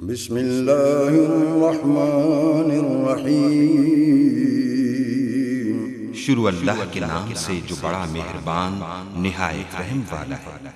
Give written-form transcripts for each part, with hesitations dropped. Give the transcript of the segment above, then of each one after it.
بسم اللہ الرحمن الرحیم۔ شروع اللہ کے نام سے جو بڑا مہربان نہایت رحم والا ہے۔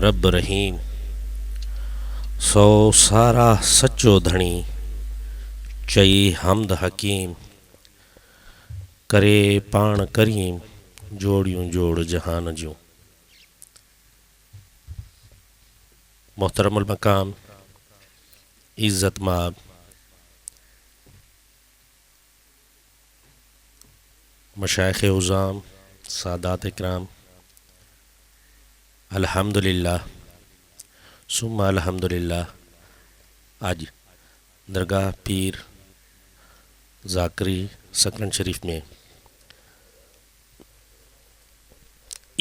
رب رحیم سو سارا سچو دھنی چئی حمد حکیم کرے پان کریم جوڑیوں جوڑ جہان جوں. محترم المقام عزت مآب مشائخ عظام سادات اکرام، الحمدللہ ثم الحمدللہ. آج درگاہ پیر ذاکری سکرن شریف میں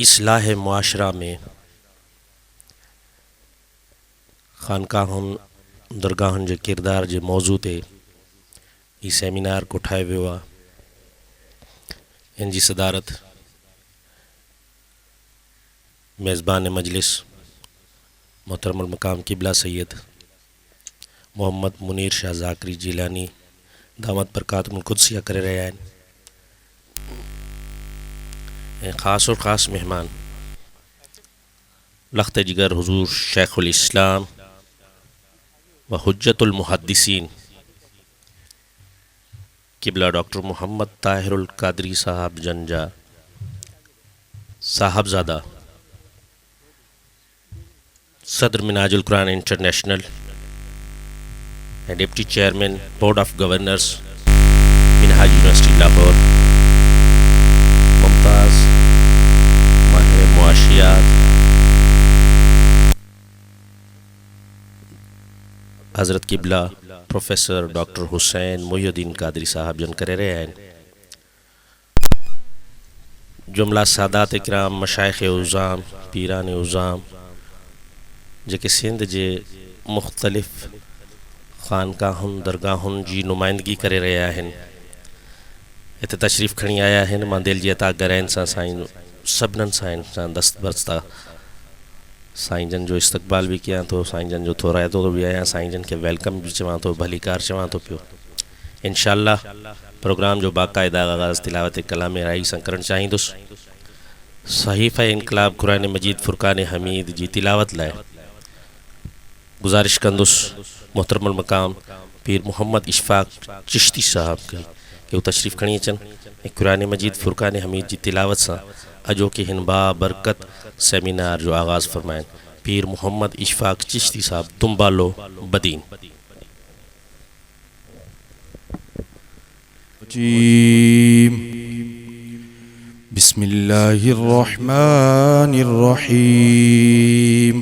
اصلاح معاشرہ میں خانقاہن درگاہن جے کردار جے موضوع تے یہ سیمینار کو ٹھائے ویوا. ان جی صدارت میزبان مجلس محترم المقام قبلہ سید محمد منیر شاہ ذاکری جیلانی دامت برکاتہم القدسیہ کرے رہے ہیں. خاص اور خاص مہمان لخت جگر حضور شیخ الاسلام و حجت المحدثین قبلہ ڈاکٹر محمد طاہر القادری صاحب جنجا صاحبزادہ، صدر Minhaj ul-Quran International deputy chairman board of governors Minhaj University Lahore, ممتاز ماہر معاشیات حضرت قبلہ پروفیسر ڈاکٹر حسین محی الدین قادری صاحب جن کرے رہے ہیں. جملہ سادات اکرام مشائخ عظام پیران عظام جے کہ سندھ جے مختلف خانقاہن درگاہن جی نمائندگی کرے رہا ہیں. اتنے تشریف کھڑی آیا ہیں. ماں دل جی عطا گرین سا سائن سبنن سائن سان دست برستا سائن جن جو استقبال بھی کیا تو سائن جن جو تھوڑا ہے تو بھی آیا سائن جن کے ویلکم بھی چواں تو بھلی کار چواں تو پیو. انشاءاللہ پروگرام جو باقاعدہ آغاز تلاوت کلام رائی سنکرن چاہیں دوس صحیفہ انقلاب قرآن مجید فرقان حمید جی تلاوت لائے گزارش کندس محترم المقام پیر محمد اشفاق چشتی صاحب کی کہ وہ تشریف کھڑی چن قرآن مجید فرقان حمید جی تلاوت سا اجو کے ہنبا برکت سیمینار جو آغاز فرمائیں. پیر محمد اشفاق چشتی صاحب تمبالو بدین. بسم اللہ الرحمن الرحیم.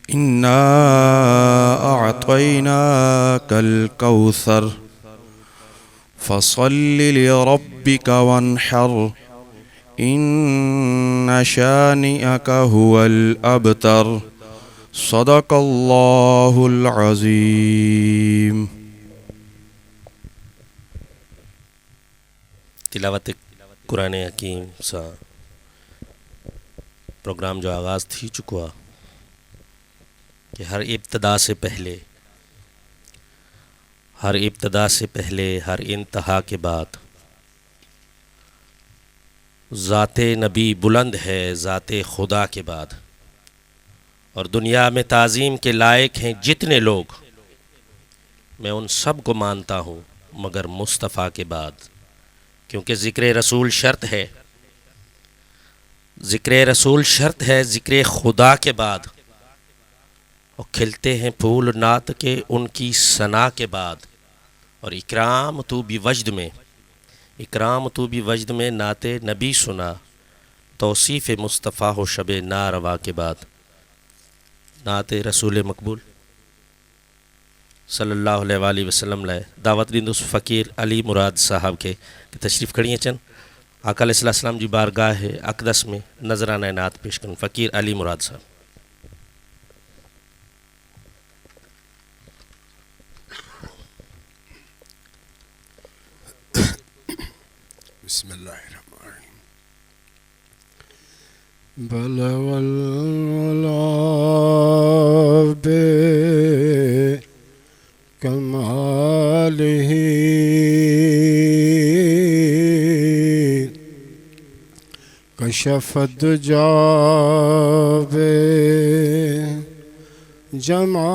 إنا أعطيناك الكوثر فصل لربك وانحر إن شانئك هو الأبتر صدق الله العظيم. تلاوت قرآن حکیم سا پروگرام جو آغاز تھی چکا کہ ہر ابتدا سے پہلے ہر انتہا کے بعد ذات نبی بلند ہے ذات خدا کے بعد، اور دنیا میں تعظیم کے لائق ہیں جتنے لوگ، میں ان سب کو مانتا ہوں مگر مصطفیٰ کے بعد، کیونکہ ذکر رسول شرط ہے، ذکر خدا کے بعد، اور کھلتے ہیں پھول نعت کے ان کی ثنا کے بعد، اور اکرام تو بھی وجد میں نعت نبی سنا، توصیف مصطفیٰ ہو شب ناروا کے بعد، نعت رسول مقبول صلی اللہ علیہ وآلہ وسلم لائے دعوت دندوس فقیر علی مراد صاحب کے تشریف کھڑی ہیں چند آقا علیہ السلام جی بارگاہ اقدس میں نذرانہ نعت پیش کرن فقیر علی مراد صاحب. بسم اللہ الرحمن الرحیم. بلغ العلا بکمالہ کشف الدجا بجمالہ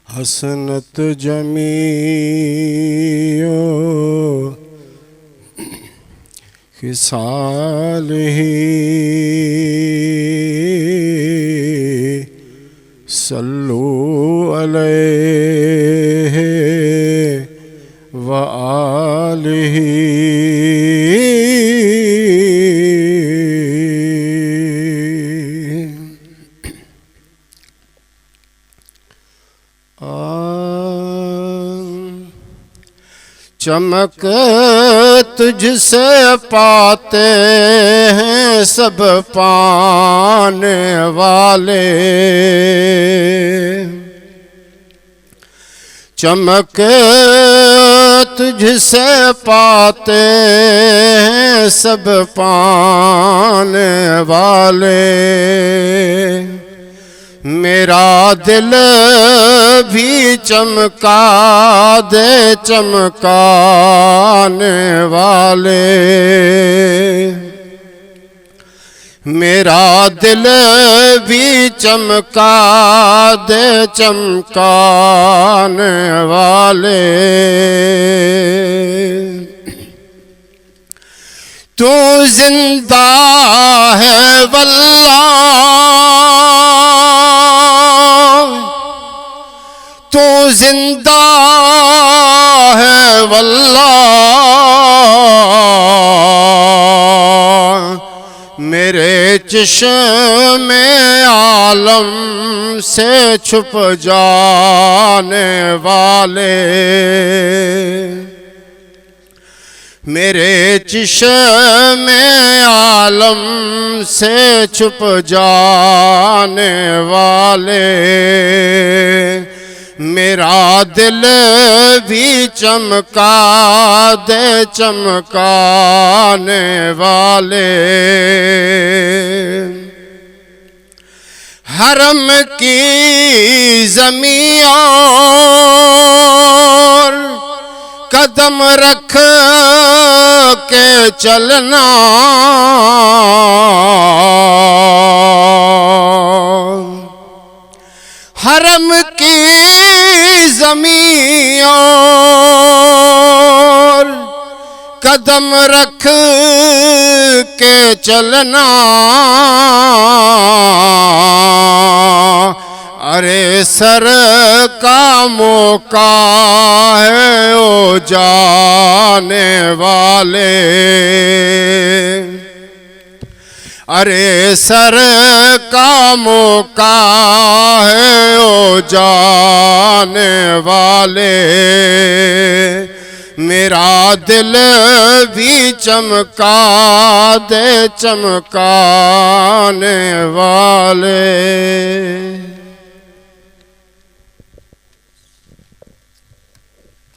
حسنت جمیع خصالہ صلو علیہ وآلہ. چمک تجھ سے پاتے ہیں سب پانے والے، چمک تجھ سے پاتے ہیں سب پانے والے. میرا دل بھی چمکا دے چمکانے والے، میرا دل بھی چمکا دے چمکانے والے. تو زندہ ہے واللہ، تو زندہ ہے واللہ، میرے چشم عالم سے چھپ جانے والے، میرے چشم عالم سے چھپ جانے والے. میرا دل بھی چمکا دے چمکانے والے. حرم کی زمین اور قدم رکھ کے چلنا، حرم کی زمین اور قدم رکھ کے چلنا، ارے سر کا موقع ہے او جانے والے، ارے سر کا موقع ہے او جانے والے، میرا دل بھی چمکا دے چمکانے والے۔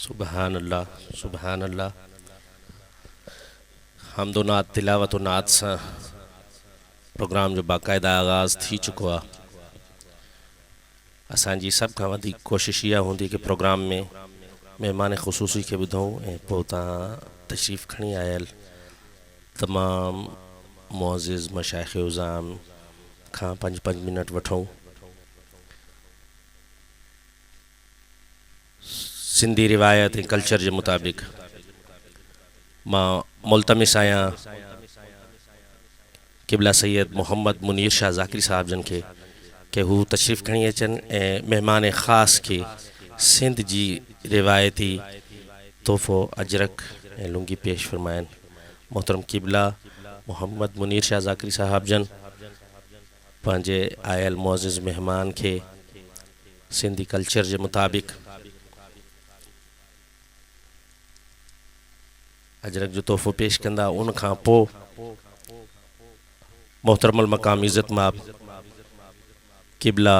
سبحان اللہ سبحان اللہ۔ حمد و نعت تلاوت و نعت سا پروگرام جو باقاعدہ آغاز تھی چکو ہے۔ اسان جی سب کا ودی کوشش یہ ہوندی کہ پروگرام میں مہمان خصوصی کے بدھوں پوتا تشریف کھنی آئل تمام معزز مشائخ عظام کھاں 5 منٹ وٹھوں سندھی روایت کلچر کے مطابق ماں ملتمس آیا قبلہ سید محمد منیر شاہ ذاکری صاحب جن کے کہ وہ تشریف کھنی اچن مہمان خاص کے سندھ جی روایتی تحفو اجرک لنگی پیش فرمائن۔ محترم قبلہ محمد منیر شاہ ذاکری صاحب جن پانجے آئل معزز مہمان کے سندھی کلچر کے مطابق اجرک جو تحفو پیش کندا ان کھاں پو محترم المقام عزت ماب قبلہ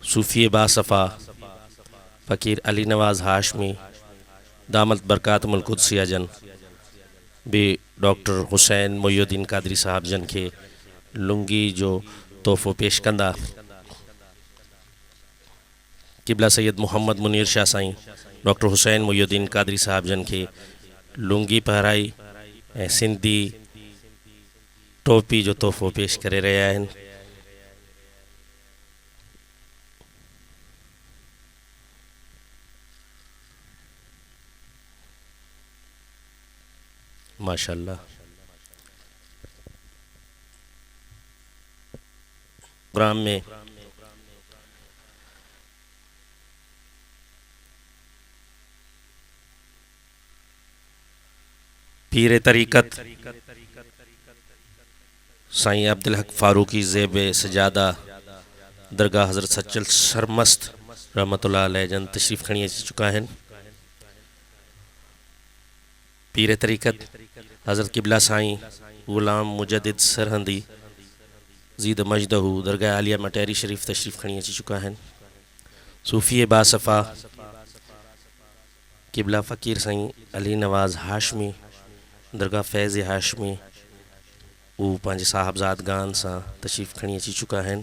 صوفی باصفا فقیر علی نواز ہاشمی دامت برکاتم القدسیہ جن بھی ڈاکٹر حسین محی الدین قادری صاحب جن کے لنگی جو تحفو پیش کندا قبلہ سید محمد منیر شاہ سائیں ڈاکٹر حسین محی الدین قادری صاحب جن کے لنگی پہرائی سندھی ٹوپی جو تحفو پیش کرے رہے ہیں۔ ماشاءاللہ پروگرام میں پیر طریقت سائیں عبدالحق فاروقی زیب سجادہ درگاہ حضرت سچل سرمست رحمت اللہ علیہ جن تشریف کھنی اچ چکا ہیں۔ پیر طریقت حضرت قبلہ سائیں غلام مجدد سرہندی زید مجدہ درگاہ عالیہ مٹیری شریف تشریف کھنی اچ چکا ہیں۔ صوفی باصفا قبلہ فقیر سائیں علی نواز ہاشمی درگاہ فیض ہاشمی وہ پانچ صاحبزاد گان سا تشریف کھنی اچی چکا ہیں۔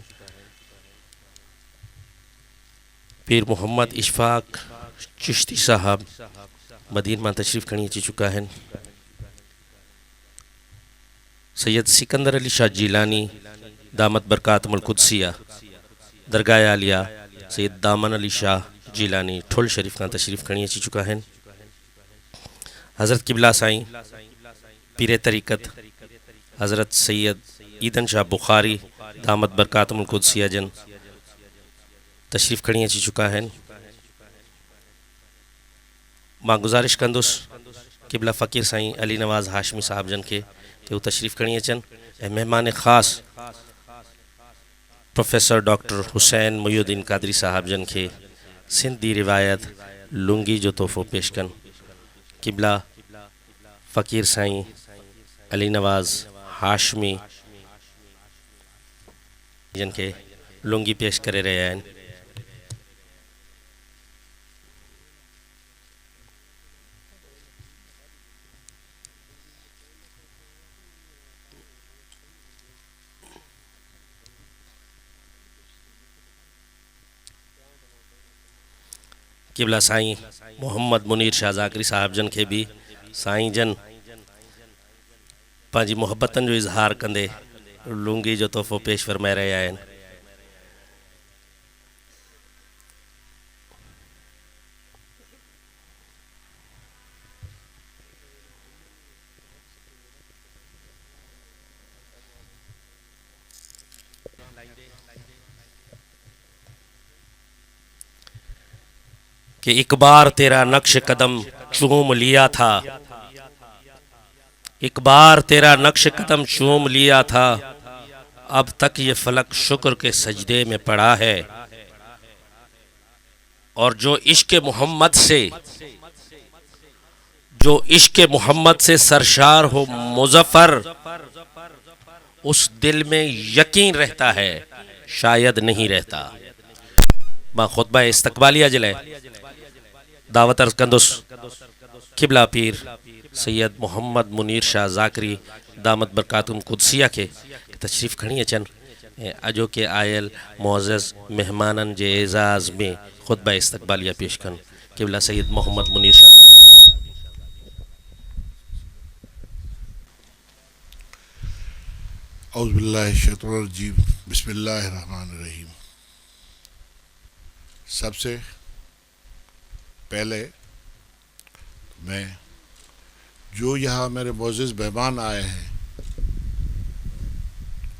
پیر محمد اشفاق چشتی صاحب مدین میں تشریف کھنی اچی چکا ہیں۔ سید سکندر علی شاہ جیلانی دامت برکاتم القدسیہ درگاہ عالیہ سید دامن علی شاہ جیلانی ٹھل شریف کا تشریف کھنی اچی چکا ہیں۔ حضرت قبلہ سائیں پیر طریقت حضرت سید ایدن شاہ بخاری دامت برکاتم القدسیہ جن تشریف کھنی اچی چکا ہیں۔ ماں گزارش کندس قبلہ فقیر سائیں علی نواز ہاشمی صاحب جن کے کہ وہ تشریف کھنی اچن مہمان خاص پروفیسر ڈاکٹر حسین محی الدین قادری صاحب جن کے سندھی روایت لنگی جو تحفو پیش کن۔ قبلہ فقیر سائیں علی نواز ہاشمی جن کے لنگی پیش کرے رہے ہیں۔ قبلہ سائیں محمد منیر شاہ ذاکری صاحب جن کے بھی سائیں جن پانچی محبتن جو اظہار کندے لنگی جو تحفو پیش فرمائے رہے ہیں۔ کہ ایک بار تیرا نقش قدم چوم لیا تھا، ایک بار تیرا نقش قدم چوم لیا تھا، اب تک یہ فلک شکر کے سجدے میں پڑا ہے۔ اور جو عشق محمد سے سرشار ہو مظفر، اس دل میں یقین رہتا ہے شاید نہیں رہتا۔ با خطبہ استقبالیہ جلے دعوت ارز کندس قبلہ پیر سید محمد منیر شاہ زاکری دامت برکاتہم قدسیہ کے تشریف کھڑی اچن اجو کے آئل معزز مہمانن جے اعزاز میں خطبہ استقبالیہ پیش کن قبلہ سید محمد منیر شاہ زاکری۔ اعوذ باللہ الشیطان الرجیم، بسم اللہ الرحمن الرحیم۔ سب سے پہلے میں جو یہاں میرے معزز مہمان آئے ہیں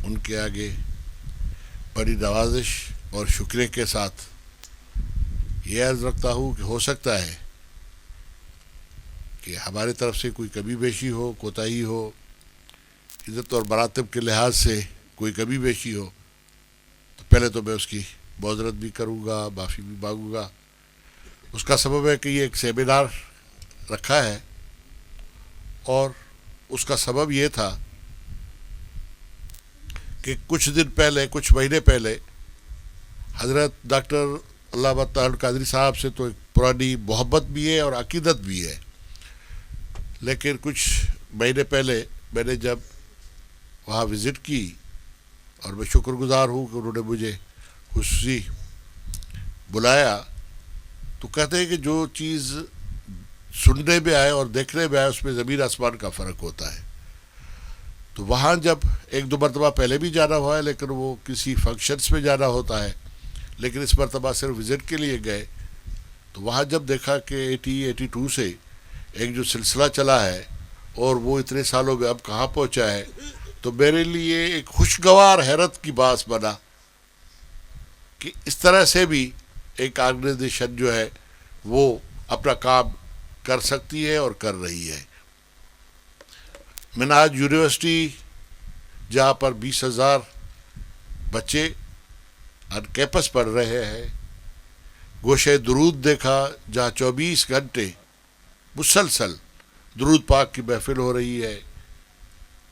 ان کے آگے بڑی نوازش اور شکریہ کے ساتھ یہ عرض رکھتا ہوں کہ ہو سکتا ہے کہ ہماری طرف سے کوئی کمی بیشی ہو، کوتاہی ہو، عزت اور مراتب کے لحاظ سے کوئی کمی بیشی ہو، تو پہلے تو میں اس کی معذرت بھی کروں گا، معافی بھی مانگوں گا۔ اس کا سبب ہے کہ یہ ایک سیمینار رکھا ہے اور اس کا سبب یہ تھا کہ کچھ دن پہلے، کچھ مہینے پہلے حضرت ڈاکٹر علامہ طاہر القادری صاحب سے تو ایک پرانی محبت بھی ہے اور عقیدت بھی ہے، لیکن کچھ مہینے پہلے میں نے جب وہاں وزٹ کی، اور میں شکر گزار ہوں کہ انہوں نے مجھے خصوصی بلایا، تو کہتے ہیں کہ جو چیز سننے میں آئے اور دیکھنے میں آئے اس میں زمین آسمان کا فرق ہوتا ہے۔ تو وہاں جب ایک دو مرتبہ پہلے بھی جانا ہوا ہے، لیکن وہ کسی فنکشنز میں جانا ہوتا ہے، لیکن اس مرتبہ صرف وزٹ کے لیے گئے، تو وہاں جب دیکھا کہ 82 سے ایک جو سلسلہ چلا ہے اور وہ اتنے سالوں میں اب کہاں پہنچا ہے، تو میرے لیے ایک خوشگوار حیرت کی باعث بنا کہ اس طرح سے بھی ایک آرگنائزیشن جو ہے وہ اپنا کام کر سکتی ہے اور کر رہی ہے۔ منہاج یونیورسٹی جہاں پر 20,000 بچے آن کیمپس پڑھ رہے ہیں، گوشہ درود دیکھا جہاں 24 گھنٹے مسلسل درود پاک کی محفل ہو رہی ہے،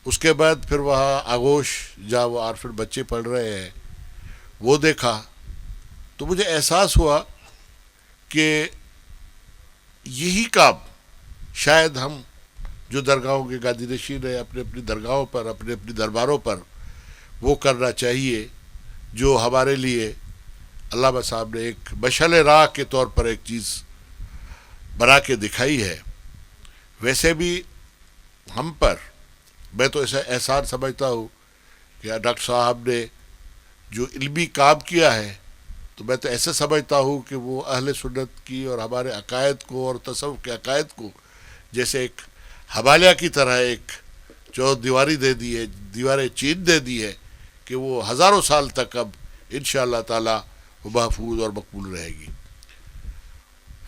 اس کے بعد پھر وہاں آغوش جہاں وہ عارفین بچے پڑھ رہے ہیں وہ دیکھا، تو مجھے احساس ہوا کہ یہی کام شاید ہم جو درگاہوں کے گادی نشین ہیں اپنے اپنی درگاہوں پر، اپنے اپنی درباروں پر وہ کرنا چاہیے، جو ہمارے لیے علامہ صاحب نے ایک مشعل راہ کے طور پر ایک چیز بنا کے دکھائی ہے۔ ویسے بھی ہم پر میں تو ایسا احسان سمجھتا ہوں کہ ڈاکٹر صاحب نے جو علمی کام کیا ہے، تو میں تو ایسا سمجھتا ہوں کہ وہ اہل سنت کی اور ہمارے عقائد کو اور تصوف کے عقائد کو جیسے ایک حوالیہ کی طرح ایک چوتھ دیواری دے دی ہے، دیوار چین دے دی ہے کہ وہ ہزاروں سال تک اب انشاءاللہ تعالی وہ محفوظ اور مقبول رہے گی۔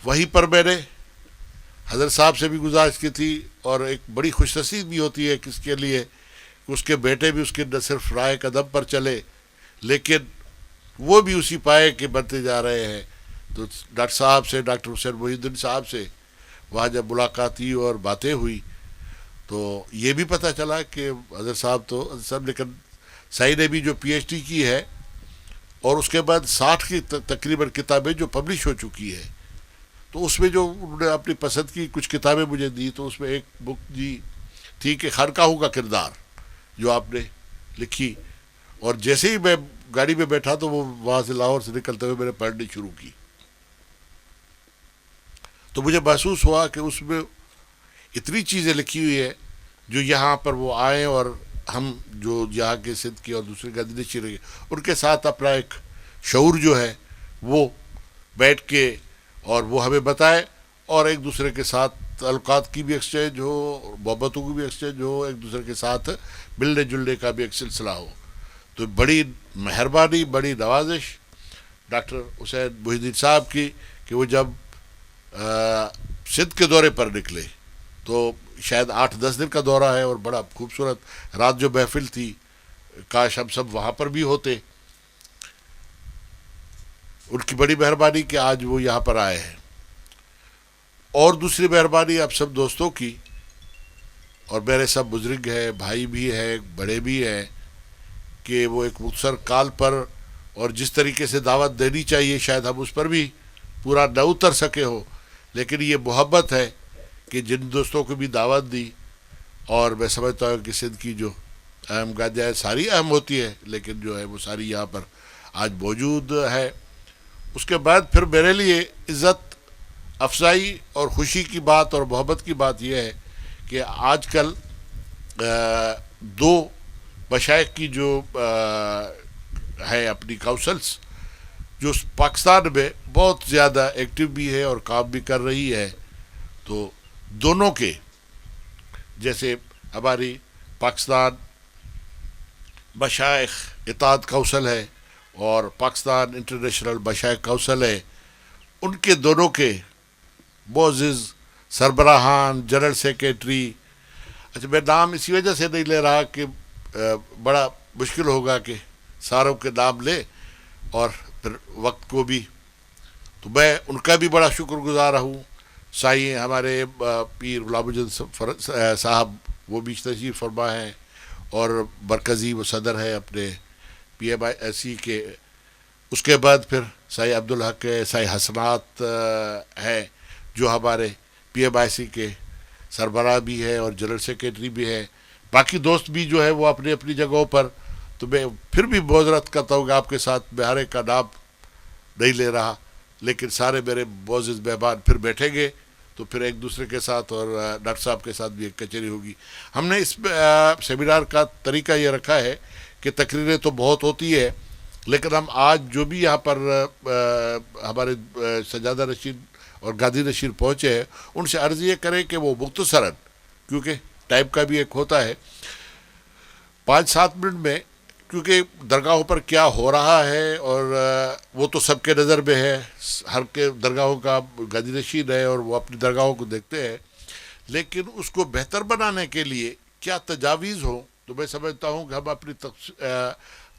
وہیں پر میں نے حضرت صاحب سے بھی گزارش کی تھی، اور ایک بڑی خوش نصیب بھی ہوتی ہے کس کے لیے کہ اس کے بیٹے بھی اس کے نہ صرف راہ قدم پر چلے لیکن وہ بھی اسی پائے کے بنتے جا رہے ہیں۔ تو ڈاکٹر صاحب سے، ڈاکٹر حسین محی الدین صاحب سے وہاں جب ملاقات ہوئی اور باتیں ہوئی تو یہ بھی پتہ چلا کہ حضرت صاحب لیکن سعید نے بھی جو پی ایچ ڈی کی ہے اور اس کے بعد 60 کی تقریباً کتابیں جو پبلش ہو چکی ہے، تو اس میں جو انہوں نے اپنی پسند کی کچھ کتابیں مجھے دی، تو اس میں ایک بک جی تھی کہ خانقاہوں کا کردار جو آپ نے لکھی، اور جیسے ہی میں گاڑی میں بیٹھا تو وہ وہاں سے لاہور سے نکلتے ہوئے میں نے پڑھنی شروع کی، تو مجھے محسوس ہوا کہ اس میں اتنی چیزیں لکھی ہوئی ہے جو یہاں پر وہ آئیں اور ہم جو یہاں کے سندھ کی اور دوسرے گادی نشین رہے ان کے ساتھ اپنا ایک شعور جو ہے وہ بیٹھ کے اور وہ ہمیں بتائے، اور ایک دوسرے کے ساتھ تعلقات کی بھی ایکسچینج ہو، محبتوں کی بھی ایکسچینج ہو، ایک دوسرے کے ساتھ ملنے جلنے کا بھی ایک سلسلہ ہو۔ تو بڑی مہربانی، بڑی نوازش ڈاکٹر حسین محی الدین صاحب کی کہ وہ جب سندھ کے دورے پر نکلے، تو شاید 8-10 دن کا دورہ ہے اور بڑا خوبصورت رات جو محفل تھی، کاش ہم سب وہاں پر بھی ہوتے. ان کی بڑی مہربانی کہ آج وہ یہاں پر آئے ہیں. اور دوسری مہربانی آپ سب دوستوں کی، اور میرے سب بزرگ ہیں، بھائی بھی ہیں، بڑے بھی ہیں، کہ وہ ایک مختصر کال پر اور جس طریقے سے دعوت دینی چاہیے شاید ہم اس پر بھی پورا نہ اتر سکے ہو، لیکن یہ محبت ہے کہ جن دوستوں کو بھی دعوت دی. اور میں سمجھتا ہوں کہ سندھ کی جو اہم گادیاں ساری اہم ہوتی ہے، لیکن جو ہے وہ ساری یہاں پر آج موجود ہے. اس کے بعد پھر میرے لیے عزت افزائی اور خوشی کی بات اور محبت کی بات یہ ہے کہ آج کل 2 مشائخ کی جو ہے اپنی کاؤنسلز جو پاکستان میں بہت زیادہ ایکٹیو بھی ہے اور کام بھی کر رہی ہے، تو دونوں کے جیسے ہماری پاکستان مشائخ اتحاد کونسل ہے اور پاکستان انٹرنیشنل مشائخ کونسل ہے، ان کے دونوں کے معزز سربراہان، جنرل سیکریٹری، اچھا میں نام اسی وجہ سے نہیں لے رہا کہ بڑا مشکل ہوگا کہ ساروں کے نام لے اور پھر وقت کو بھی، تو میں ان کا بھی بڑا شکر گزار ہوں. سائیں ہمارے پیر غلام الجن صاحب وہ بھی تشریف فرما ہیں، اور مرکزی وہ صدر ہے اپنے PMIC کے. اس کے بعد پھر سائیں عبدالحق ہے، سائیں حسنات ہیں جو ہمارے PMIC کے سربراہ بھی ہے اور جنرل سیکریٹری بھی ہے. باقی دوست بھی جو ہے وہ اپنی اپنی جگہوں پر. تو میں پھر بھی معذرت کرتا ہوں کہ آپ کے ساتھ میں ہر ایک کا نام نہیں لے رہا، لیکن سارے میرے معزز مہمان پھر بیٹھیں گے تو پھر ایک دوسرے کے ساتھ اور ڈاکٹر صاحب کے ساتھ بھی ایک کچہری ہوگی. ہم نے اس سیمینار کا طریقہ یہ رکھا ہے کہ تقریریں تو بہت ہوتی ہے، لیکن ہم آج جو بھی یہاں پر ہمارے سجادہ نشین اور گادی نشین پہنچے ہیں ان سے عرض یہ کریں کہ وہ مختصراً، کیونکہ ٹائم کا بھی ایک ہوتا ہے، 5-7 منٹ میں، کیونکہ درگاہوں پر کیا ہو رہا ہے اور وہ تو سب کے نظر میں ہے، ہر کے درگاہوں کا گادی نشین ہے اور وہ اپنی درگاہوں کو دیکھتے ہیں، لیکن اس کو بہتر بنانے کے لیے کیا تجاویز ہوں. تو میں سمجھتا ہوں کہ ہم اپنی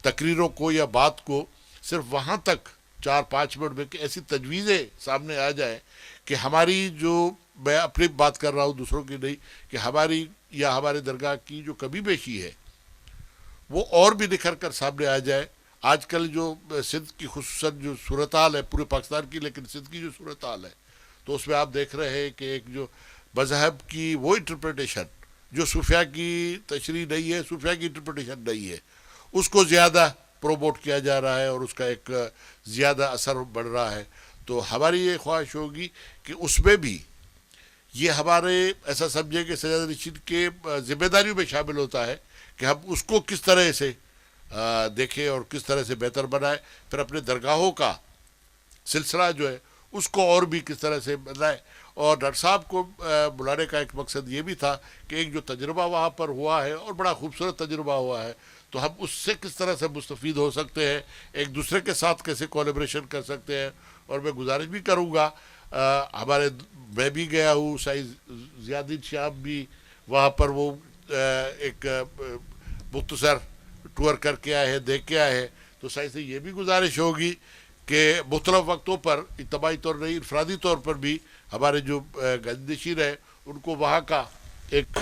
تقریروں کو یا بات کو صرف وہاں تک 4-5 منٹ میں کہ ایسی تجویزیں سامنے آ جائیں کہ ہماری جو، میں اپنی بات کر رہا ہوں دوسروں کی نہیں، کہ ہماری یا ہمارے درگاہ کی جو کمی بیشی ہے وہ اور بھی نکھر کر سامنے آ جائے. آج کل جو سندھ کی خصوصاً جو صورتحال ہے پورے پاکستان کی، لیکن سندھ کی جو صورتحال ہے تو اس میں آپ دیکھ رہے ہیں کہ ایک جو مذہب کی وہ انٹرپریٹیشن جو صوفیہ کی تشریح نہیں ہے، صوفیہ کی انٹرپریٹیشن نہیں ہے، اس کو زیادہ پروموٹ کیا جا رہا ہے اور اس کا ایک زیادہ اثر بڑھ رہا ہے. تو ہماری یہ خواہش ہوگی کہ اس میں بھی یہ ہمارے ایسا سمجھے کہ سجادہ نشین کے ذمہ داریوں میں شامل ہوتا ہے کہ ہم اس کو کس طرح سے دیکھیں اور کس طرح سے بہتر بنائیں. پھر اپنے درگاہوں کا سلسلہ جو ہے اس کو اور بھی کس طرح سے بنائیں. اور ڈاکٹر صاحب کو بلانے کا ایک مقصد یہ بھی تھا کہ ایک جو تجربہ وہاں پر ہوا ہے اور بڑا خوبصورت تجربہ ہوا ہے، تو ہم اس سے کس طرح سے مستفید ہو سکتے ہیں، ایک دوسرے کے ساتھ کیسے کولیبریشن کر سکتے ہیں. اور میں گزارش بھی کروں گا، ہمارے میں بھی گیا ہوں، سائیں زیادین شاہ بھی وہاں پر وہ ایک مختصر ٹور کر کے آئے ہیں، دیکھ کے آئے ہیں. تو سائیں سے یہ بھی گزارش ہوگی کہ مختلف وقتوں پر اجتماعی طور نہیں انفرادی طور پر بھی ہمارے جو گادی نشین ہیں ان کو وہاں کا ایک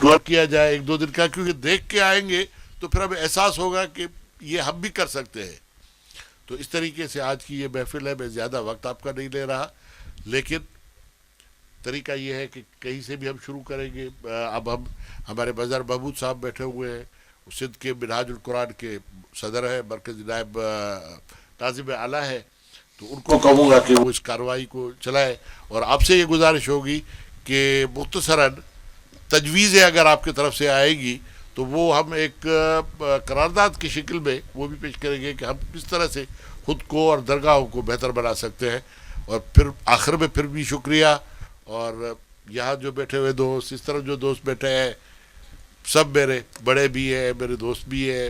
ٹور کیا جائے 1-2 دن کا، کیونکہ دیکھ کے آئیں گے تو پھر ہمیں احساس ہوگا کہ یہ ہم بھی کر سکتے ہیں. تو اس طریقے سے آج کی یہ محفل ہے. میں زیادہ وقت آپ کا نہیں لے رہا، لیکن طریقہ یہ ہے کہ کہیں سے بھی ہم شروع کریں گے. اب ہم ہمارے مظہر محمود صاحب بیٹھے ہوئے ہیں، سندھ کے منہاج القرآن کے صدر ہے، مرکزی نائب ناظم اعلیٰ ہے، تو ان کو کہوں گا کہ وہ اس کارروائی کو چلائے. اور آپ سے یہ گزارش ہوگی کہ مختصراً تجویزیں اگر آپ کی طرف سے آئے گی تو وہ ہم ایک قرارداد کی شکل میں وہ بھی پیش کریں گے کہ ہم کس طرح سے خود کو اور درگاہوں کو بہتر بنا سکتے ہیں. اور پھر آخر میں پھر بھی شکریہ. اور یہاں جو بیٹھے ہوئے دوست، اس طرح جو دوست بیٹھے ہیں، سب میرے بڑے بھی ہیں، میرے دوست بھی ہیں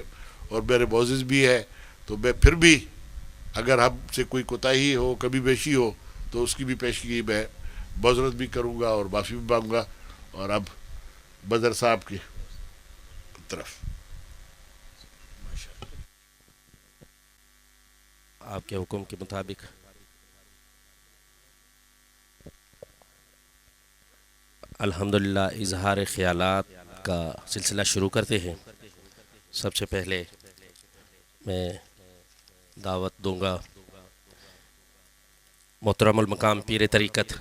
اور میرے معزز بھی ہیں. تو میں پھر بھی اگر ہم سے کوئی کوتاہی ہو، کمی بیشی ہو، تو اس کی بھی پیشگی میں معذرت بھی کروں گا اور معافی بھی مانگوں گا. اور اب بدر صاحب کی طرف. آپ کے حکم کے مطابق الحمدللہ اظہار خیالات کا سلسلہ شروع کرتے ہیں. سب سے پہلے میں دعوت دوں گا محترم المقام پیر طریقت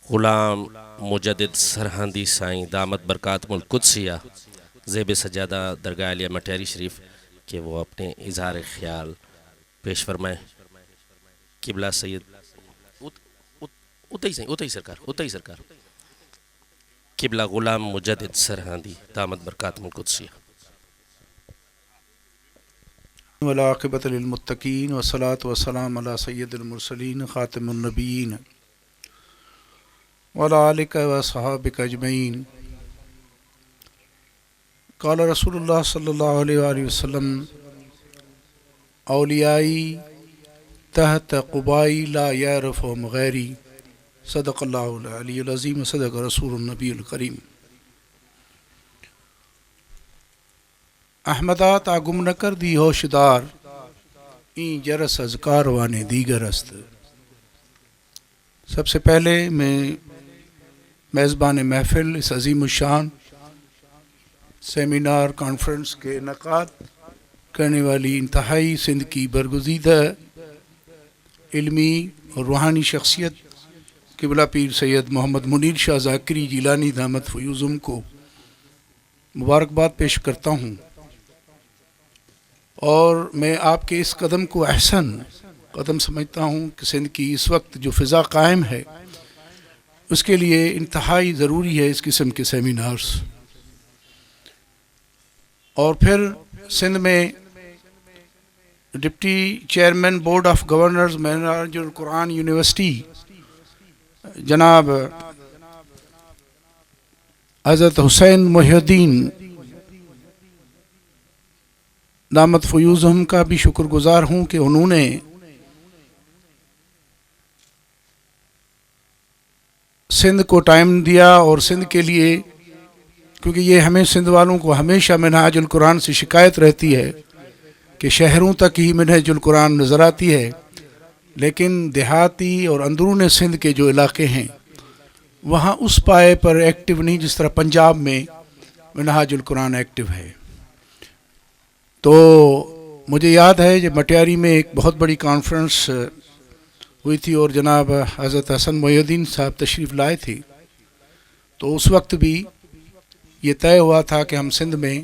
غلام مجدد سرہندی سائیں دامت برکاتم القدسیہ زیب سجادہ درگاہ علیہ مٹہری شریف کہ وہ اپنے اظہار خیال پیش فرمائیں. قبلہ سید اتائی سرکار قبلہ غلام مجدد سرہندی دامت برکاتم القدسیہ. والعاقبۃ للمتقین والصلاۃ والسلام علی سید المرسلین خاتم النبیین وعلی آلہ وصحابہ اجمعین. قال رسول اللہ صلی اللہ علیہ وآلہ وسلم اولیائی تحت قبائی لا یعرفہم غیری. صدق اللہ العلی العظیم صدق رسول النبی الکریم. احمدات آگم نکر دی ہوشدار این جرس از کاروان دیگر است. سب سے پہلے میں میزبان محفل اس عظیم الشان سیمینار کانفرنس کے انعقاد کرنے والی انتہائی سندھ کی برگزیدہ علمی اور روحانی شخصیت قبلہ پیر سید محمد منیر شاہ ذاکری جیلانی دامت فیوزم کو مبارکباد پیش کرتا ہوں. اور میں آپ کے اس قدم کو احسن قدم سمجھتا ہوں کہ سندھ کی اس وقت جو فضا قائم ہے اس کے لیے انتہائی ضروری ہے اس قسم کے سیمینارز. اور پھر سندھ میں deputy chairman board of governors Miraj ul-Quran University جناب حضرت حسین محی الدین دامت فیوزہم کا بھی شکر گزار ہوں کہ انہوں نے سندھ کو ٹائم دیا اور سندھ کے لیے، کیونکہ یہ ہمیں سندھ والوں کو ہمیشہ منہاج القرآن سے شکایت رہتی ہے کہ شہروں تک ہی منہاج القرآن نظر آتی ہے، لیکن دیہاتی اور اندرون سندھ کے جو علاقے ہیں وہاں اس پائے پر ایکٹیو نہیں جس طرح پنجاب میں منہاج القرآن ایکٹیو ہے. تو مجھے یاد ہے جب مٹیاری میں ایک بہت بڑی کانفرنس ہوئی تھی اور جناب حضرت حسن محی الدین صاحب تشریف لائے تھے، تو اس وقت بھی یہ طے ہوا تھا کہ ہم سندھ میں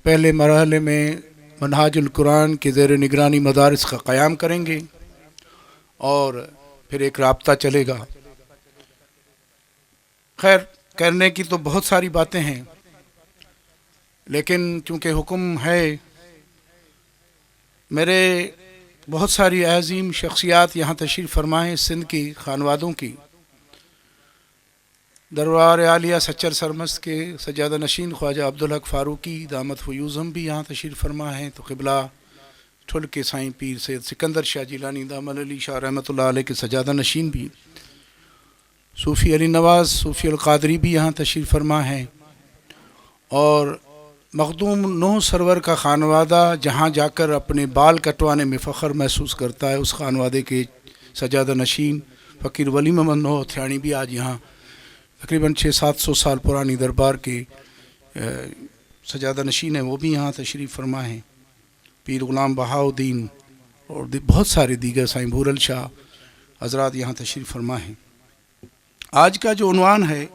پہلے مرحلے میں منہاج القرآن کے زیر نگرانی مدارس کا قیام کریں گے اور پھر ایک رابطہ چلے گا. خیر کرنے کی تو بہت ساری باتیں ہیں، لیکن چونکہ حکم ہے، میرے بہت ساری عظیم شخصیات یہاں تشریف فرمائیں سندھ کی خانوادوں کی. دربار عالیہ سچر سرمست کے سجادہ نشین خواجہ عبدالحق فاروقی دامت فیوزہم بھی یہاں تشریف فرما ہیں. تو قبلہ ٹھل کے سائیں پیر سید سکندر شاہ جیلانی دامن علی شاہ رحمۃ اللہ علیہ کے سجادہ نشین بھی، صوفی علی نواز صوفی القادری بھی یہاں تشریف فرما ہیں. اور مخدوم نوح سرور کا خانوادہ جہاں جا کر اپنے بال کٹوانے میں فخر محسوس کرتا ہے، اس خانوادے کے سجادہ نشین فقیر ولی محمد نوح ہتھیانی بھی آج یہاں تقریباً 600-700 سال پرانی دربار کے سجادہ نشین ہیں، وہ بھی یہاں تشریف فرما ہیں. پیر غلام بہاؤدین اور بہت سارے دیگر سائیں بھورل شاہ حضرات یہاں تشریف فرما ہیں. آج کا جو عنوان ہے،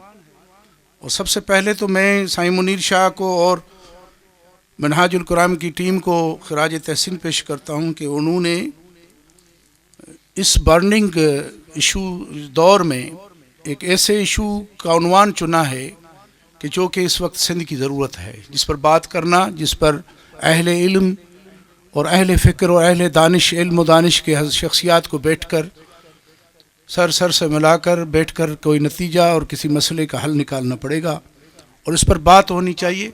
اور سب سے پہلے تو میں سائیں منیر شاہ کو اور منہاج القرآن کی ٹیم کو خراج تحسین پیش کرتا ہوں کہ انہوں نے اس برننگ ایشو دور میں ایک ایسے ایشو کا عنوان چنا ہے کہ جو کہ اس وقت سندھ کی ضرورت ہے، جس پر بات کرنا، جس پر اہل علم اور اہل فکر اور اہل دانش علم و دانش کے شخصیات کو بیٹھ کر سر سے ملا کر بیٹھ کر کوئی نتیجہ اور کسی مسئلے کا حل نکالنا پڑے گا اور اس پر بات ہونی چاہیے.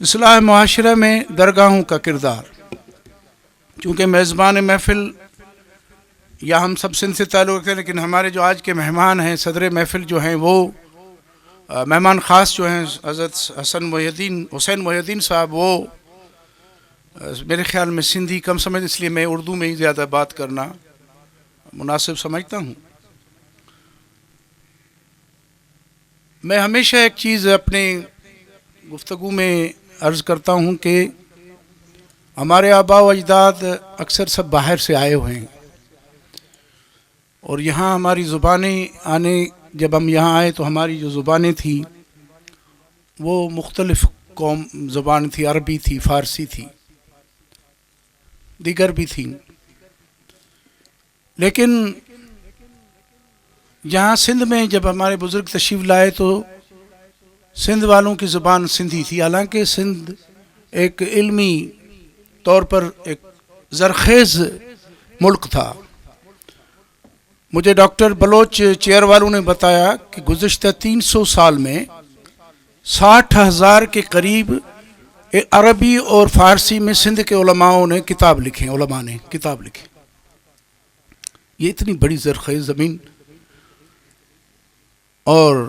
اصلاح معاشرہ میں درگاہوں کا کردار. چونکہ میزبان محفل یا ہم سب سندھ سے تعلق رکھتے ہیں، لیکن ہمارے جو آج کے مہمان ہیں، صدر محفل جو ہیں، وہ مہمان خاص جو ہیں حضرت حسین محی الدین صاحب، وہ میرے خیال میں سندھی کم سمجھ، اس لیے میں اردو میں ہی زیادہ بات کرنا مناسب سمجھتا ہوں۔ میں ہمیشہ ایک چیز اپنے گفتگو میں عرض کرتا ہوں کہ ہمارے آباء و اجداد اکثر سب باہر سے آئے ہوئے ہیں، اور یہاں ہماری زبانیں جب ہم یہاں آئے تو ہماری جو زبانیں تھیں وہ مختلف قوم زبان تھی، عربی تھی، فارسی تھی، دیگر بھی تھیں، لیکن یہاں سندھ میں جب ہمارے بزرگ تشریف لائے تو سندھ والوں کی زبان سندھی تھی، حالانکہ سندھ ایک علمی طور پر ایک زرخیز ملک تھا۔ مجھے ڈاکٹر بلوچ چیئر والوں نے بتایا کہ گزشتہ 300 سال میں 60,000 کے قریب عربی اور فارسی میں سندھ کے علماء نے کتاب لکھی، یہ اتنی بڑی زرخیز زمین، اور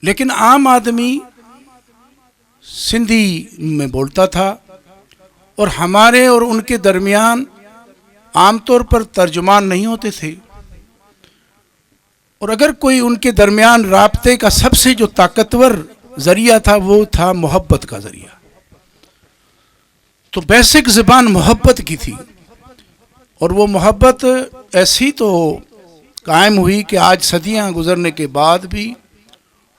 لیکن عام آدمی سندھی میں بولتا تھا، اور ہمارے اور ان کے درمیان عام طور پر ترجمان نہیں ہوتے تھے، اور اگر کوئی ان کے درمیان رابطے کا سب سے جو طاقتور ذریعہ تھا وہ تھا محبت کا ذریعہ۔ تو بیسک زبان محبت کی تھی، اور وہ محبت ایسی تو قائم ہوئی کہ آج صدیاں گزرنے کے بعد بھی،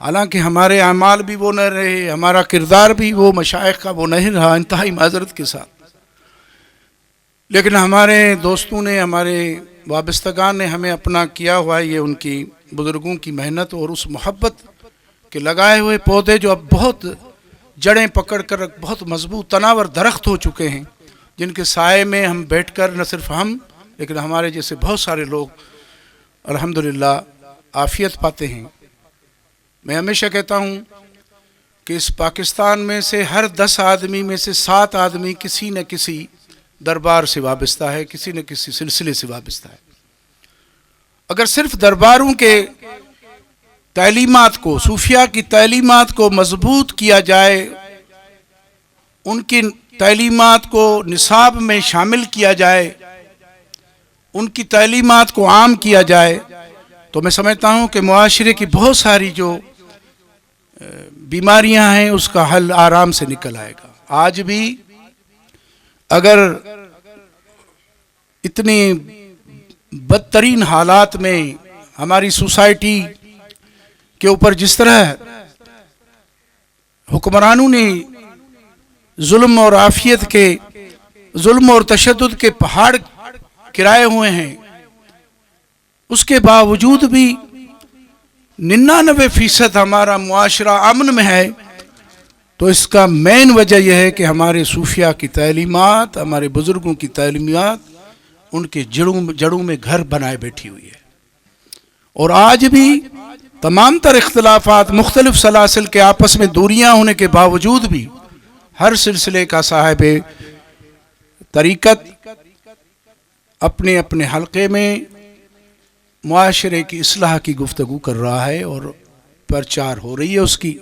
حالانکہ ہمارے اعمال بھی وہ نہ رہے، ہمارا کردار بھی وہ مشائخ کا وہ نہیں رہا، انتہائی معذرت کے ساتھ، لیکن ہمارے دوستوں نے، ہمارے وابستگان نے ہمیں اپنا کیا ہوا ہے، یہ ان کی بزرگوں کی محنت اور اس محبت کے لگائے ہوئے پودے جو اب بہت جڑیں پکڑ کر بہت مضبوط تناور درخت ہو چکے ہیں، جن کے سائے میں ہم بیٹھ کر نہ صرف ہم لیکن ہمارے جیسے بہت سارے لوگ الحمدللہ عافیت پاتے ہیں۔ میں ہمیشہ کہتا ہوں کہ اس پاکستان میں سے ہر 10 آدمی میں سے 7 آدمی کسی نہ کسی دربار سے وابستہ ہے، کسی نہ کسی سلسلے سے وابستہ ہے۔ اگر صرف درباروں کے تعلیمات کو، صوفیاء کی تعلیمات کو مضبوط کیا جائے، ان کی تعلیمات کو نصاب میں شامل کیا جائے، ان کی تعلیمات کو عام کیا جائے، تو میں سمجھتا ہوں کہ معاشرے کی بہت ساری جو بیماریاں ہیں اس کا حل آرام سے نکل آئے گا۔ آج بھی اگر اتنی بدترین حالات میں ہماری سوسائٹی کے اوپر جس طرح حکمرانوں نے ظلم اور عافیت کے، ظلم اور تشدد کے پہاڑ گرائے ہوئے ہیں، اس کے باوجود بھی 99% ہمارا معاشرہ امن میں ہے، تو اس کا مین وجہ یہ ہے کہ ہمارے صوفیاء کی تعلیمات، ہمارے بزرگوں کی تعلیمات ان کے جڑوں میں گھر بنائے بیٹھی ہوئی ہے۔ اور آج بھی تمام تر اختلافات، مختلف سلاسل کے آپس میں دوریاں ہونے کے باوجود بھی ہر سلسلے کا صاحب طریقت اپنے اپنے حلقے میں معاشرے کی اصلاح کی گفتگو کر رہا ہے اور پرچار ہو رہی ہے اس کی۔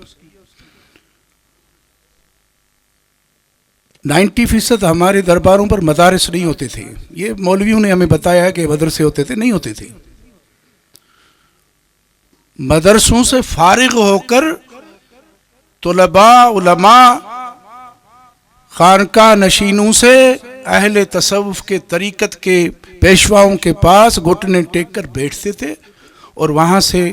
90% ہمارے درباروں پر مدارس نہیں ہوتے تھے، یہ مولویوں نے ہمیں بتایا کہ مدرسے ہوتے تھے، نہیں ہوتے تھے۔ مدرسوں سے فارغ ہو کر طلباء، علماء، خانقاہ نشینوں سے اہل تصوف کے طریقت کے پیشواؤں کے پاس گھٹنے ٹیک کر بیٹھتے تھے، اور وہاں سے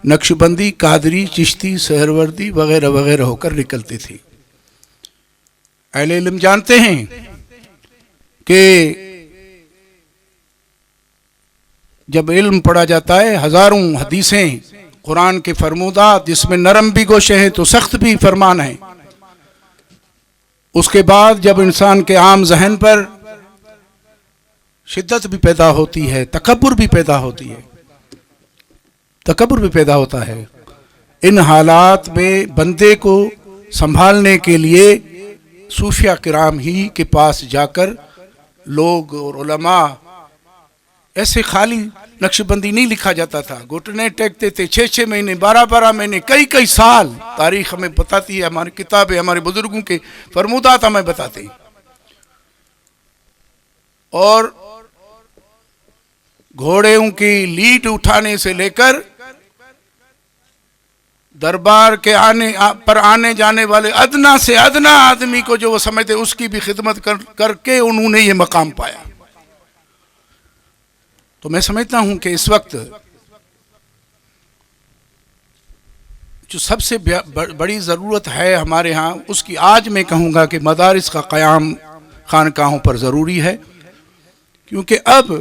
نقشبندی، قادری، چشتی، سہروردی وغیرہ وغیرہ ہو کر نکلتے تھے۔ اہل علم جانتے ہیں کہ جب علم پڑھا جاتا ہے، ہزاروں حدیثیں، قرآن کے فرمودات، جس میں نرم بھی گوشے ہیں تو سخت بھی فرمان ہیں، اس کے بعد جب انسان کے عام ذہن پر شدت بھی پیدا ہوتی ہے، تکبر بھی پیدا ہوتی ہے، تکبر بھی پیدا ہوتا ہے، ان حالات میں بندے کو سنبھالنے کے لیے صوفیاء کرام ہی کے پاس جا کر لوگ اور علماء ایسے خالی نقش بندی نہیں لکھا جاتا تھا، گھٹنے ٹیکتے تھے 6 مہینے 12 مہینے کئی سال. تاریخ ہمیں بتاتی ہے، ہماری کتابیں ہمارے بزرگوں کے فرمودات ہمیں بتاتے ہیں. اور گھوڑوں کی لیٹ اٹھانے سے لے کر دربار کے آنے جانے والے ادنا سے ادنا آدمی کو جو وہ سمجھتے اس کی بھی خدمت کر کے انہوں نے یہ مقام پایا. تو میں سمجھتا ہوں کہ اس وقت جو سب سے بڑی ضرورت ہے ہمارے ہاں، اس کی آج میں کہوں گا کہ مدارس کا قیام خانقاہوں پر ضروری ہے. کیونکہ اب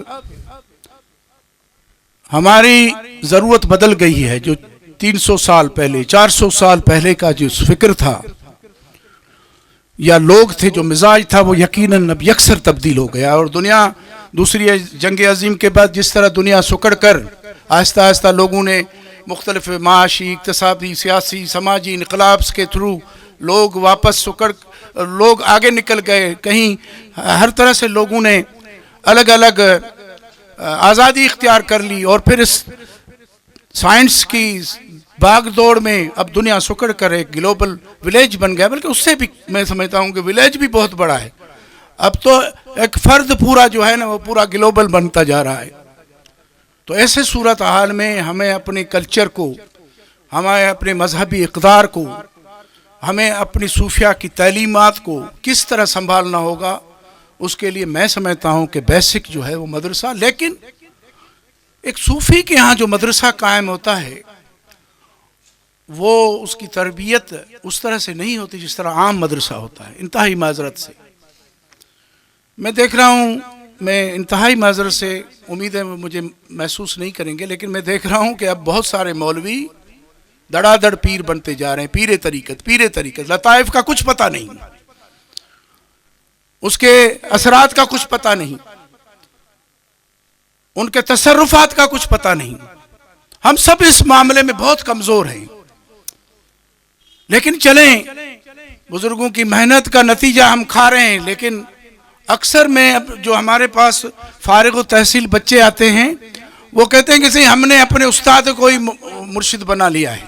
ہماری ضرورت بدل گئی ہے. جو 300 سال پہلے 400 سال پہلے کا جو فکر تھا یا لوگ تھے، جو مزاج تھا، وہ یقیناً اب یکسر تبدیل ہو گیا. اور دنیا دوسری جنگ عظیم کے بعد جس طرح دنیا سکڑ کر آہستہ آہستہ لوگوں نے مختلف معاشی، اقتصادی، سیاسی، سماجی انقلاب کے تھرو لوگ واپس لوگ آگے نکل گئے. کہیں ہر طرح سے لوگوں نے الگ الگ آزادی اختیار کر لی، اور پھر اس سائنس کی باغ دوڑ میں اب دنیا سکڑ کر ایک گلوبل ولیج بن گیا. بلکہ اس سے بھی میں سمجھتا ہوں کہ ولیج بھی بہت بڑا ہے. اب تو ایک فرد پورا جو ہے نا وہ پورا گلوبل بنتا جا رہا ہے. تو ایسے صورتحال میں ہمیں اپنے کلچر کو، ہمیں اپنے مذہبی اقدار کو، ہمیں اپنی صوفیہ کی تعلیمات کو کس طرح سنبھالنا ہوگا. اس کے لیے میں سمجھتا ہوں کہ بیسک جو ہے وہ مدرسہ. لیکن ایک صوفی کے ہاں جو مدرسہ قائم ہوتا ہے وہ اس کی تربیت اس طرح سے نہیں ہوتی جس طرح عام مدرسہ ہوتا ہے. انتہائی معذرت سے میں دیکھ رہا ہوں، میں انتہائی معذرت سے، امید ہے مجھے محسوس نہیں کریں گے، لیکن میں دیکھ رہا ہوں کہ اب بہت سارے مولوی دڑا دڑ پیر بنتے جا رہے ہیں. پیر طریقت لطائف کا کچھ پتہ نہیں، اس کے اثرات کا کچھ پتہ نہیں، ان کے تصرفات کا کچھ پتہ نہیں. ہم سب اس معاملے میں بہت کمزور ہیں. لیکن چلیں، بزرگوں کی محنت کا نتیجہ ہم کھا رہے ہیں. لیکن اکثر میں اب جو ہمارے پاس فارغ التحصیل بچے آتے ہیں وہ کہتے ہیں کہ صحیح ہم نے اپنے استاد کو ہی مرشد بنا لیا ہے.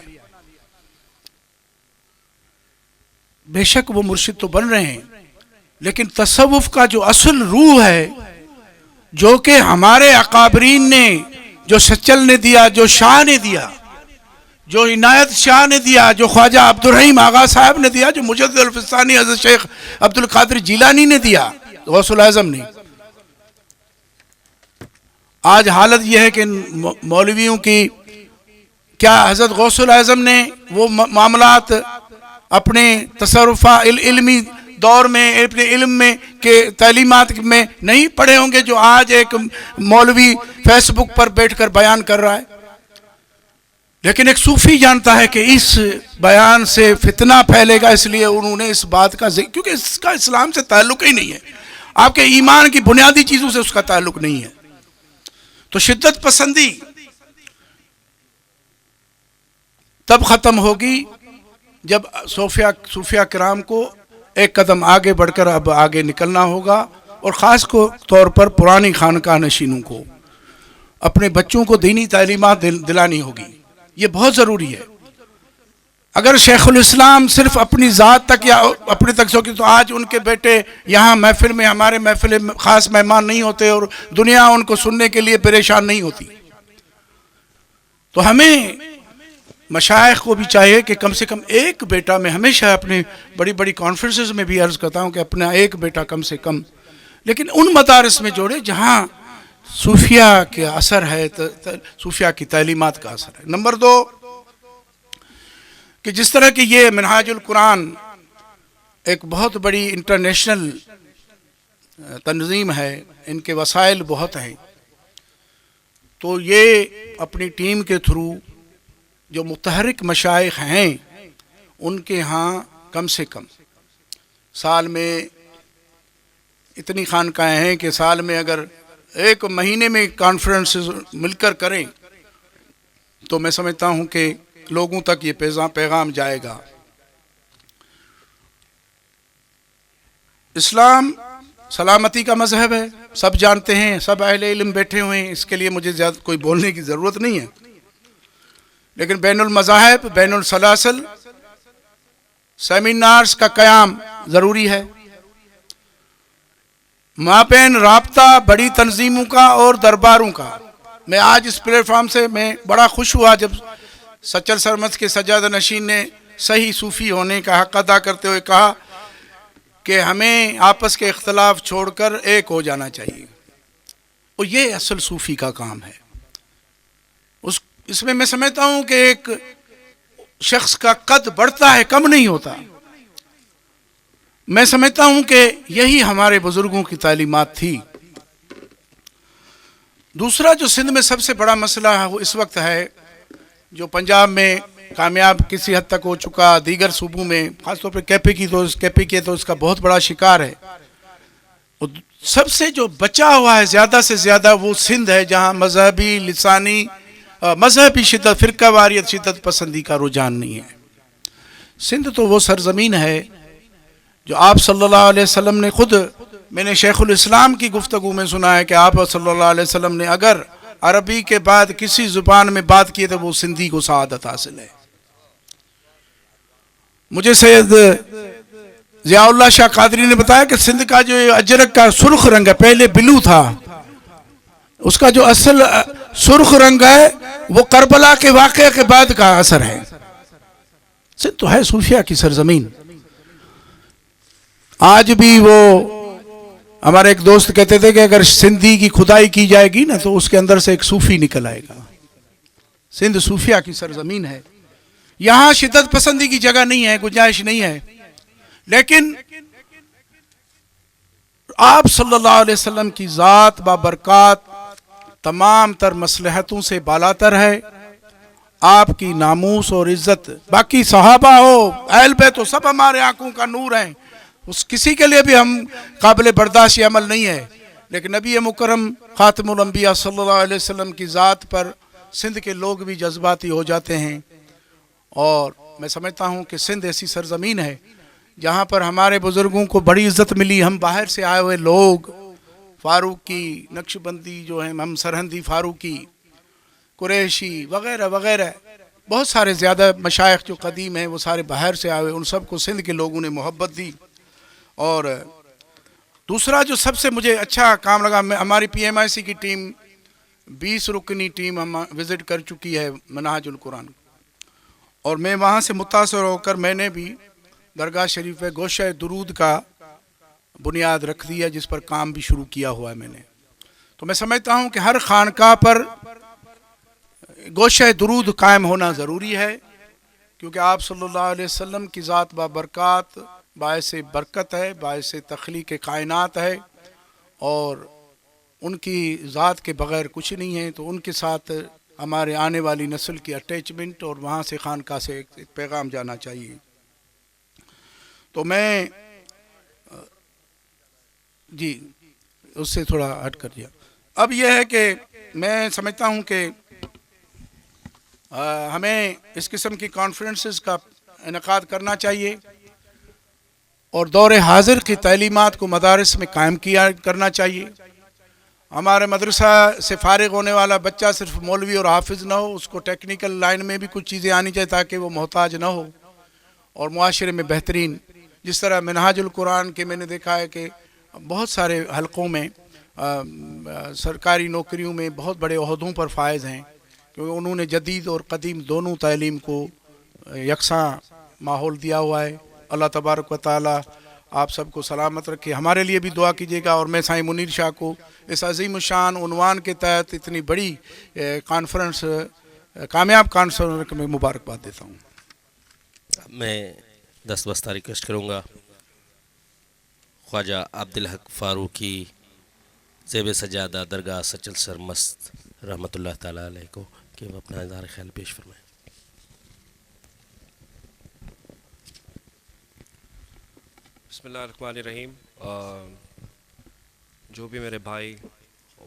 بے شک وہ مرشد تو بن رہے ہیں، لیکن تصوف کا جو اصل روح ہے، جو کہ ہمارے اکابرین نے، جو سچل نے دیا، جو شاہ نے دیا، جو عنایت شاہ نے دیا، جو خواجہ عبدالرحیم آغا صاحب نے دیا، جو مجدد الفسانی حضرت شیخ عبد القادر جیلانی نے دیا، غوث الاعظم نے. آج حالت یہ ہے کہ مولویوں کی، کیا حضرت غوث الاعظم نے وہ معاملات اپنے تصرفات علمی دور میں، اپنے علم میں کے تعلیمات میں نہیں پڑھے ہوں گے جو آج ایک مولوی فیس بک پر بیٹھ کر بیان کر رہا ہے؟ لیکن ایک صوفی جانتا ہے کہ اس بیان سے فتنہ پھیلے گا، اس لیے انہوں نے اس بات کا ذکر، کیونکہ اس کا اسلام سے تعلق ہی نہیں ہے، آپ کے ایمان کی بنیادی چیزوں سے اس کا تعلق نہیں ہے. تو شدت پسندی تب ختم ہوگی جب صوفیہ کرام کو ایک قدم آگے بڑھ کر اب آگے نکلنا ہوگا، اور خاص طور پر پرانی خانقاہ نشینوں کو اپنے بچوں کو دینی تعلیمات دلانی ہوگی. یہ بہت ضروری ہے. اگر شیخ الاسلام صرف اپنی ذات تک یا اپنے تک سوکی تو آج ان کے بیٹے یہاں محفل میں، ہمارے محفل میں خاص مہمان نہیں ہوتے اور دنیا ان کو سننے کے لیے پریشان نہیں ہوتی. تو ہمیں مشائخ کو بھی چاہیے کہ کم سے کم ایک بیٹا، میں ہمیشہ اپنے بڑی بڑی کانفرنسز میں بھی عرض کرتا ہوں کہ اپنا ایک بیٹا کم سے کم، لیکن ان مدارس میں جوڑے جہاں صوفیہ کا اثر ہے، صوفیہ کی تعلیمات کا اثر ہے. نمبر 2 کہ جس طرح کہ یہ منہاج القرآن ایک بہت بڑی انٹرنیشنل تنظیم ہے، ان کے وسائل بہت ہیں، تو یہ اپنی ٹیم کے تھرو جو متحرک مشائخ ہیں ان کے ہاں کم سے کم سال میں اتنی خانقاہیں ہیں کہ سال میں اگر ایک مہینے میں کانفرنسز مل کر کریں تو میں سمجھتا ہوں کہ لوگوں تک یہ پیغام جائے گا. اسلام سلامتی کا مذہب ہے، سب جانتے ہیں، سب اہل علم بیٹھے ہوئے ہیں، اس کے لیے مجھے زیادہ کوئی بولنے کی ضرورت نہیں ہے. لیکن بین المذاہب، بین السلاسل سیمینارز کا قیام ضروری ہے. مابین رابطہ بڑی تنظیموں کا اور درباروں کا. میں آج اس پلیٹ فارم سے میں بڑا خوش ہوا جب سچل سرمست کے سجادہ نشین نے صحیح صوفی ہونے کا حق ادا کرتے ہوئے کہا کہ ہمیں آپس کے اختلاف چھوڑ کر ایک ہو جانا چاہیے. اور یہ اصل صوفی کا کام ہے. اس میں سمجھتا ہوں کہ ایک شخص کا قد بڑھتا ہے، کم نہیں ہوتا. میں سمجھتا ہوں کہ یہی ہمارے بزرگوں کی تعلیمات تھی. دوسرا جو سندھ میں سب سے بڑا مسئلہ ہے وہ اس وقت ہے، جو پنجاب میں کامیاب کسی حد تک ہو چکا، دیگر صوبوں میں خاص طور پہ کیپی کے تو اس کا بہت بڑا شکار ہے. سب سے جو بچا ہوا ہے زیادہ سے زیادہ وہ سندھ ہے، جہاں مذہبی لسانی مذہبی شدت، فرقہ واریت، شدت پسندی کا رجحان نہیں ہے. سندھ تو وہ سرزمین ہے جو آپ صلی اللہ علیہ وسلم نے خود، میں نے شیخ الاسلام کی گفتگو میں سنا ہے کہ آپ صلی اللہ علیہ وسلم نے اگر عربی کے بعد کسی زبان میں بات کی تو وہ سندھی کو سعادت حاصل ہے. مجھے سید ضیاء اللہ شاہ قادری نے بتایا کہ سندھ کا جو اجرک کا سرخ رنگ ہے، پہلے بلو تھا، اس کا جو اصل سرخ رنگ ہے وہ کربلا کے واقعے کے بعد کا اثر ہے. سندھ تو ہے صوفیہ کی سرزمین. آج بھی وہ ہمارے ایک دوست کہتے تھے کہ اگر سندھی کی کھدائی کی جائے گی نا تو اس کے اندر سے ایک صوفی نکل آئے گا. سندھ صوفیہ کی سرزمین ہے. یہاں شدت پسندی کی جگہ نہیں ہے، گنجائش نہیں ہے. لیکن آپ صلی اللہ علیہ وسلم کی ذات بابرکات تمام تر مصلحتوں سے بالاتر ہے. آپ کی ناموس اور عزت، باقی صحابہ ہو، اہل بیت ہو، سب ہمارے آنکھوں کا نور ہیں، اس کسی کے لیے بھی ہم قابل برداشت عمل نہیں ہے. لیکن نبی مکرم خاتم الانبیاء صلی اللہ علیہ وسلم کی ذات پر سندھ کے لوگ بھی جذباتی ہو جاتے ہیں. اور میں سمجھتا ہوں کہ سندھ ایسی سرزمین ہے جہاں پر ہمارے بزرگوں کو بڑی عزت ملی. ہم باہر سے آئے ہوئے لوگ، فاروقی، نقش بندی جو ہیں، ہم سرہندی فاروقی، قریشی وغیرہ وغیرہ، بہت سارے زیادہ مشائخ جو قدیم ہیں وہ سارے باہر سے آئے ہوئے، ان سب کو سندھ کے لوگوں نے محبت دی. اور دوسرا جو سب سے مجھے اچھا کام لگا، ہماری پی ایم آئی سی کی ٹیم 20 رکنی ٹیم ہم وزٹ کر چکی ہے منہاج القرآن، اور میں وہاں سے متاثر ہو کر میں نے بھی درگاہ شریف میں گوشہ درود کا بنیاد رکھ دیا، جس پر کام بھی شروع کیا ہوا ہے میں نے. تو میں سمجھتا ہوں کہ ہر خانقاہ پر گوشہ درود قائم ہونا ضروری ہے، کیونکہ آپ صلی اللہ علیہ وسلم کی ذات بابرکات باعث برکت ہے، باعث تخلیق کائنات ہے، اور ان کی ذات کے بغیر کچھ نہیں ہے. تو ان کے ساتھ ہمارے آنے والی نسل کی اٹیچمنٹ اور وہاں سے خانقاہ سے ایک پیغام جانا چاہیے. تو میں جی اس سے تھوڑا ہٹ کر دیا. اب یہ ہے کہ میں سمجھتا ہوں کہ ہمیں اس قسم کی کانفرنسز کا انعقاد کرنا چاہیے، اور دور حاضر کی تعلیمات کو مدارس میں قائم کرنا چاہیے. ہمارے مدرسہ سے فارغ ہونے والا بچہ صرف مولوی اور حافظ نہ ہو، اس کو ٹیکنیکل لائن میں بھی کچھ چیزیں آنی چاہیے تاکہ وہ محتاج نہ ہو اور معاشرے میں بہترین. جس طرح منہاج القرآن کے میں نے دیکھا ہے کہ بہت سارے حلقوں میں سرکاری نوکریوں میں بہت بڑے عہدوں پر فائز ہیں، کیونکہ انہوں نے جدید اور قدیم دونوں تعلیم کو یکساں ماحول دیا ہوا ہے. اللہ تبارک و تعالی آپ سب کو سلامت رکھے. ہمارے لیے بھی دعا کیجیے گا، اور میں سائیں منیر شاہ کو اس عظیم الشان عنوان کے تحت اتنی بڑی کانفرنس، کامیاب کانفرنس میں مبارکباد دیتا ہوں. میں دستبستہ ریکویسٹ کروں گا خواجہ عبدالحق فاروقی زیب سجادہ درگاہ سچل سرمست رحمۃ اللہ تعالیٰ علیہ کو کہ وہ اپنا اظہار خیال پیش فرمائیں. بسم اللہ الرحمن الرحیم. جو بھی میرے بھائی،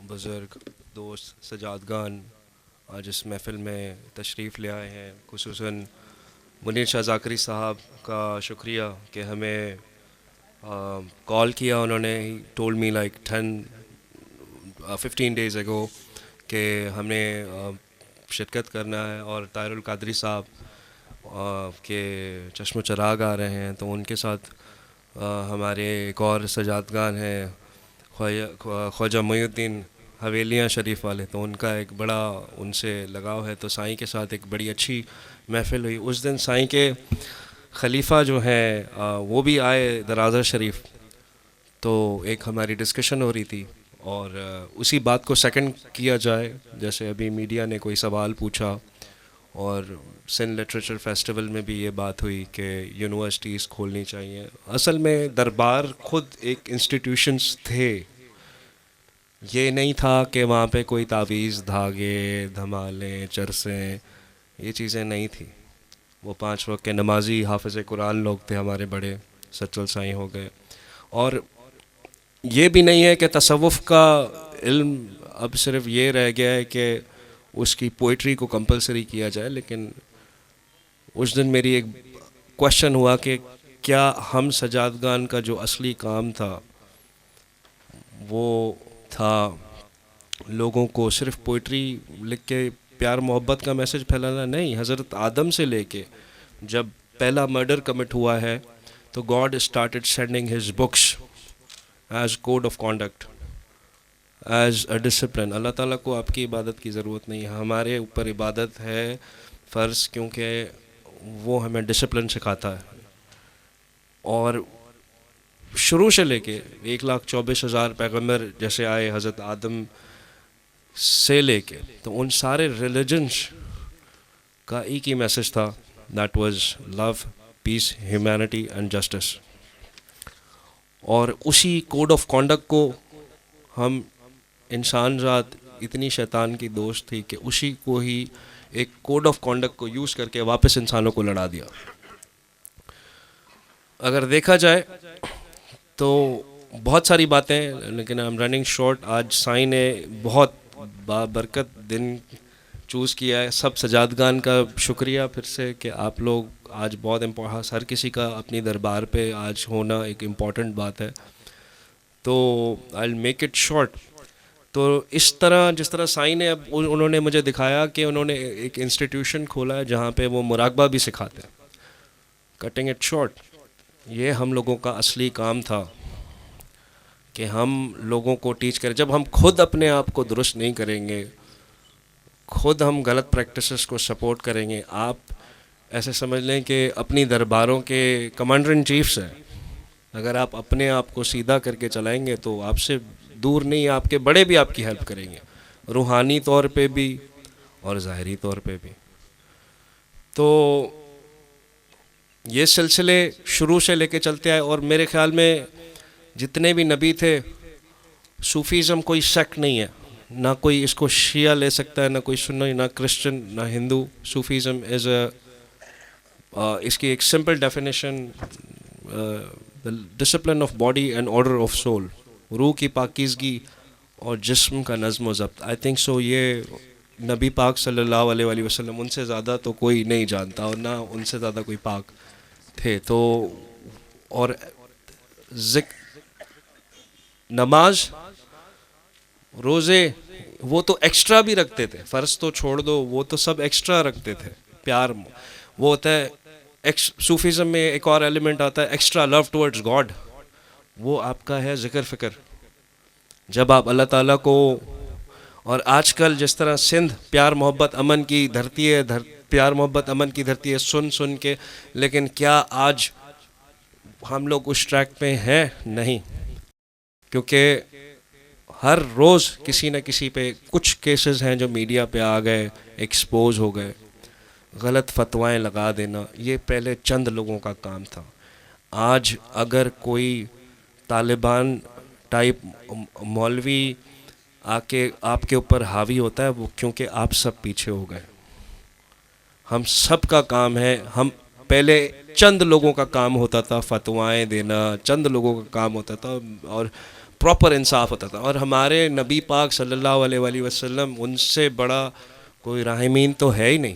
بزرگ، دوست، سجادگان آج اس محفل میں تشریف لے آئے ہیں، خصوصاً منیر شاہ زاکری صاحب کا شکریہ کہ ہمیں کال کیا انہوں نے, told me like 15 days ago کہ ہم نے شرکت کرنا ہے, اور طاہر القادری صاحب کے چشم و چراغ آ رہے ہیں, تو ان کے ساتھ ہمارے ایک اور سجادگان ہیں خواجہ محی الدین حویلیاں شریف والے, تو ان کا ایک بڑا ان سے لگاؤ ہے, تو سائیں کے ساتھ ایک بڑی اچھی محفل ہوئی. اس دن سائیں کے خلیفہ جو ہیں وہ بھی آئے درازہ شریف, تو ایک ہماری ڈسکشن ہو رہی تھی, اور اسی بات کو سیکنڈ کیا جائے, جیسے ابھی میڈیا نے کوئی سوال پوچھا, اور سندھ لٹریچر فیسٹیول میں بھی یہ بات ہوئی کہ یونیورسٹیز کھولنی چاہیے. اصل میں دربار خود ایک انسٹیٹیوشنز تھے, یہ نہیں تھا کہ وہاں پہ کوئی تعویذ, دھاگے, دھمالیں, چرسیں, یہ چیزیں نہیں تھیں. وہ 5 وقت کے نمازی حافظ قرآن لوگ تھے, ہمارے بڑے سچل سائیں ہو گئے. اور یہ بھی نہیں ہے کہ تصوف کا علم اب صرف یہ رہ گیا ہے کہ اس کی پوئٹری کو کمپلسری کیا جائے, لیکن اس دن میری ایک کوشچن ہوا کہ کیا ہم سجادگان کا جو اصلی کام تھا وہ تھا لوگوں کو صرف پوئٹری لکھ کے پیار محبت کا میسج پھیلانا؟ نہیں. حضرت آدم سے لے کے جب پہلا مرڈر کمٹ ہوا ہے تو God started sending his books as code of conduct, as a discipline. Allah تعالیٰ کو آپ کی عبادت کی ضرورت نہیں ہے, ہمارے اوپر عبادت ہے فرض, کیونکہ وہ ہمیں ڈسپلن سکھاتا ہے. اور شروع سے لے کے 1,24,000 پیغمبر جیسے آئے حضرت آدم سے لے کے, تو ان سارے ریلیجنس کا ایک ہی میسج تھا, that was love, peace, humanity and justice. اور اسی کوڈ آف کانڈکٹ کو ہم انسان ذات اتنی شیطان کی دوست تھی کہ اسی کو ہی ایک کوڈ آف کانڈکٹ کو یوز کر کے واپس انسانوں کو لڑا دیا. اگر دیکھا جائے تو بہت ساری باتیں, لیکن آئی ایم رننگ شارٹ. آج سائیں نے بہت بابرکت دن چوز کیا ہے. سب سجادگان کا شکریہ پھر سے کہ آپ لوگ آج بہت ہر کسی کا اپنی دربار پہ آج ہونا ایک امپورٹنٹ بات ہے. تو آئی ول میک اٹ شارٹ. تو اس طرح جس طرح سائیں نے اب انہوں نے مجھے دکھایا کہ انہوں نے ایک انسٹیٹیوشن کھولا ہے جہاں پہ وہ مراقبہ بھی سکھاتے ہیں. کٹنگ اٹ شارٹ, یہ ہم لوگوں کا اصلی کام تھا کہ ہم لوگوں کو ٹیچ کریں. جب ہم خود اپنے آپ کو درست نہیں کریں گے, خود ہم غلط پریکٹسز کو سپورٹ کریں گے. آپ ایسے سمجھ لیں کہ اپنی درباروں کے کمانڈر ان چیفس ہیں, اگر آپ اپنے آپ کو سیدھا کر کے چلائیں گے تو آپ سے دور نہیں, آپ کے بڑے بھی آپ کی ہیلپ کریں گے, روحانی طور پہ بھی اور ظاہری طور پہ بھی. تو یہ سلسلے شروع سے لے کے چلتے آئے, اور میرے خیال میں جتنے بھی نبی تھے, صوفیزم کوئی سیکٹ نہیں ہے, نہ کوئی اس کو شیعہ لے سکتا ہے, نہ کوئی سنی, نہ کرسچن, نہ ہندو. صوفیزم از اے, اس کی ایک simple definition, discipline of body and order of civil, روح کی پاکیزگی اور جسم کا نظم و ضبط. آئی تھنک سو یہ نبی پاک صلی اللہ علیہ وآلہ وسلم, ان سے زیادہ تو کوئی نہیں جانتا, اور نہ ان سے زیادہ کوئی پاک تھے. تو اور نماز, روزے, وہ تو ایکسٹرا بھی رکھتے تھے, فرض تو چھوڑ دو, وہ تو سب ایکسٹرا رکھتے تھے. پیار وہ ہوتا ہے. صوفیزم میں ایک اور ایلیمنٹ آتا ہے ایکسٹرا لو ٹورڈز گاڈ, وہ آپ کا ہے ذکر فکر. جب آپ اللہ تعالیٰ کو, اور آج کل جس طرح سندھ پیار محبت امن کی دھرتی ہے, پیار محبت امن کی دھرتی ہے سن کے, لیکن کیا آج ہم لوگ اس ٹریک پہ ہیں؟ نہیں, کیونکہ ہر روز کسی نہ کسی پہ کچھ کیسز ہیں جو میڈیا پہ آ گئے, ایکسپوز ہو گئے. غلط فتوائیں لگا دینا, یہ پہلے چند لوگوں کا کام تھا. آج اگر کوئی طالبان ٹائپ مولوی آ کے آپ کے اوپر حاوی ہوتا ہے, وہ کیونکہ آپ سب پیچھے ہو گئے. ہم سب کا کام ہے, ہم پہلے چند لوگوں کا کام ہوتا تھا فتوائیں دینا, چند لوگوں کا کام ہوتا تھا, اور پراپر انصاف ہوتا تھا. اور ہمارے نبی پاک صلی اللہ علیہ وآلہ وسلم, ان سے بڑا کوئی راحمین تو ہے ہی نہیں.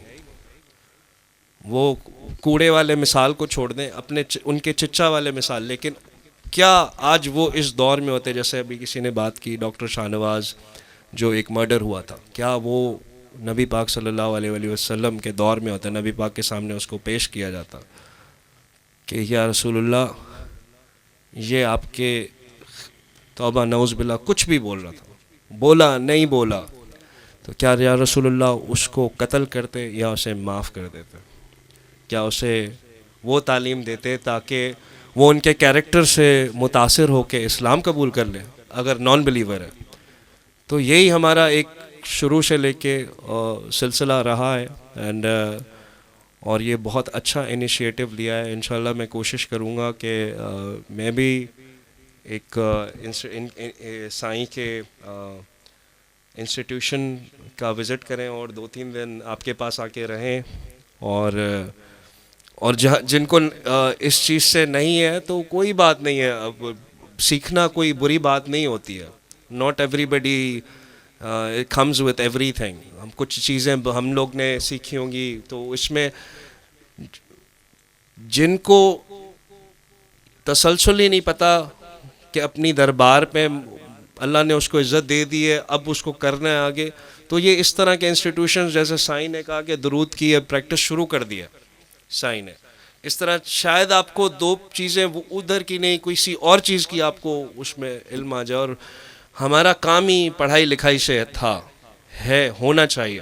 وہ کوڑے والے مثال کو چھوڑ دیں, ان کے چچا والے مثال, لیکن کیا آج وہ اس دور میں ہوتے، جیسے ابھی کسی نے بات کی ڈاکٹر شاہ نواز جو ایک مرڈر ہوا تھا، کیا وہ نبی پاک صلی اللہ علیہ وآلہ وسلم کے دور میں ہوتا، نبی پاک کے سامنے اس کو پیش کیا جاتا کہ یا رسول اللہ یہ آپ کے توبہ نعوذ باللہ کچھ بھی بول رہا تھا، بولا نہیں بولا، تو کیا یا رسول اللہ اس کو قتل کرتے یا اسے معاف کر دیتے؟ کیا اسے وہ تعلیم دیتے تاکہ وہ ان کے کیریکٹر سے متاثر ہو کے اسلام قبول کر لے اگر نان بلیور ہے؟ تو یہی ہمارا ایک شروع سے لے کے سلسلہ رہا ہے، اینڈ اور یہ بہت اچھا انیشیٹو لیا ہے. انشاءاللہ میں کوشش کروں گا کہ میں بھی ایک سائیں کے انسٹیٹیوشن کا وزٹ کریں اور 2-3 دن آپ کے پاس آ کے رہیں، اور جن کو اس چیز سے نہیں ہے تو کوئی بات نہیں ہے، اب سیکھنا کوئی بری بات نہیں ہوتی ہے. Not everybody comes with everything. ہم کچھ چیزیں ہم لوگ نے سیکھی ہوں گی، تو اس میں جن کو تسلسل ہی نہیں پتہ کہ اپنی دربار پہ اللہ نے اس کو عزت دے دی ہے، اب اس کو کرنا ہے آگے، تو یہ اس طرح کے انسٹیٹیوشنز جیسے سائیں نے کہا کہ درود کی پریکٹس شروع کر دیا سائیں نے، اس طرح شاید آپ کو 2 چیزیں وہ ادھر کی نہیں کسی اور چیز کی آپ کو اس میں علم آ جائے. اور ہمارا کام ہی پڑھائی لکھائی سے تھا، ہے، ہونا چاہیے.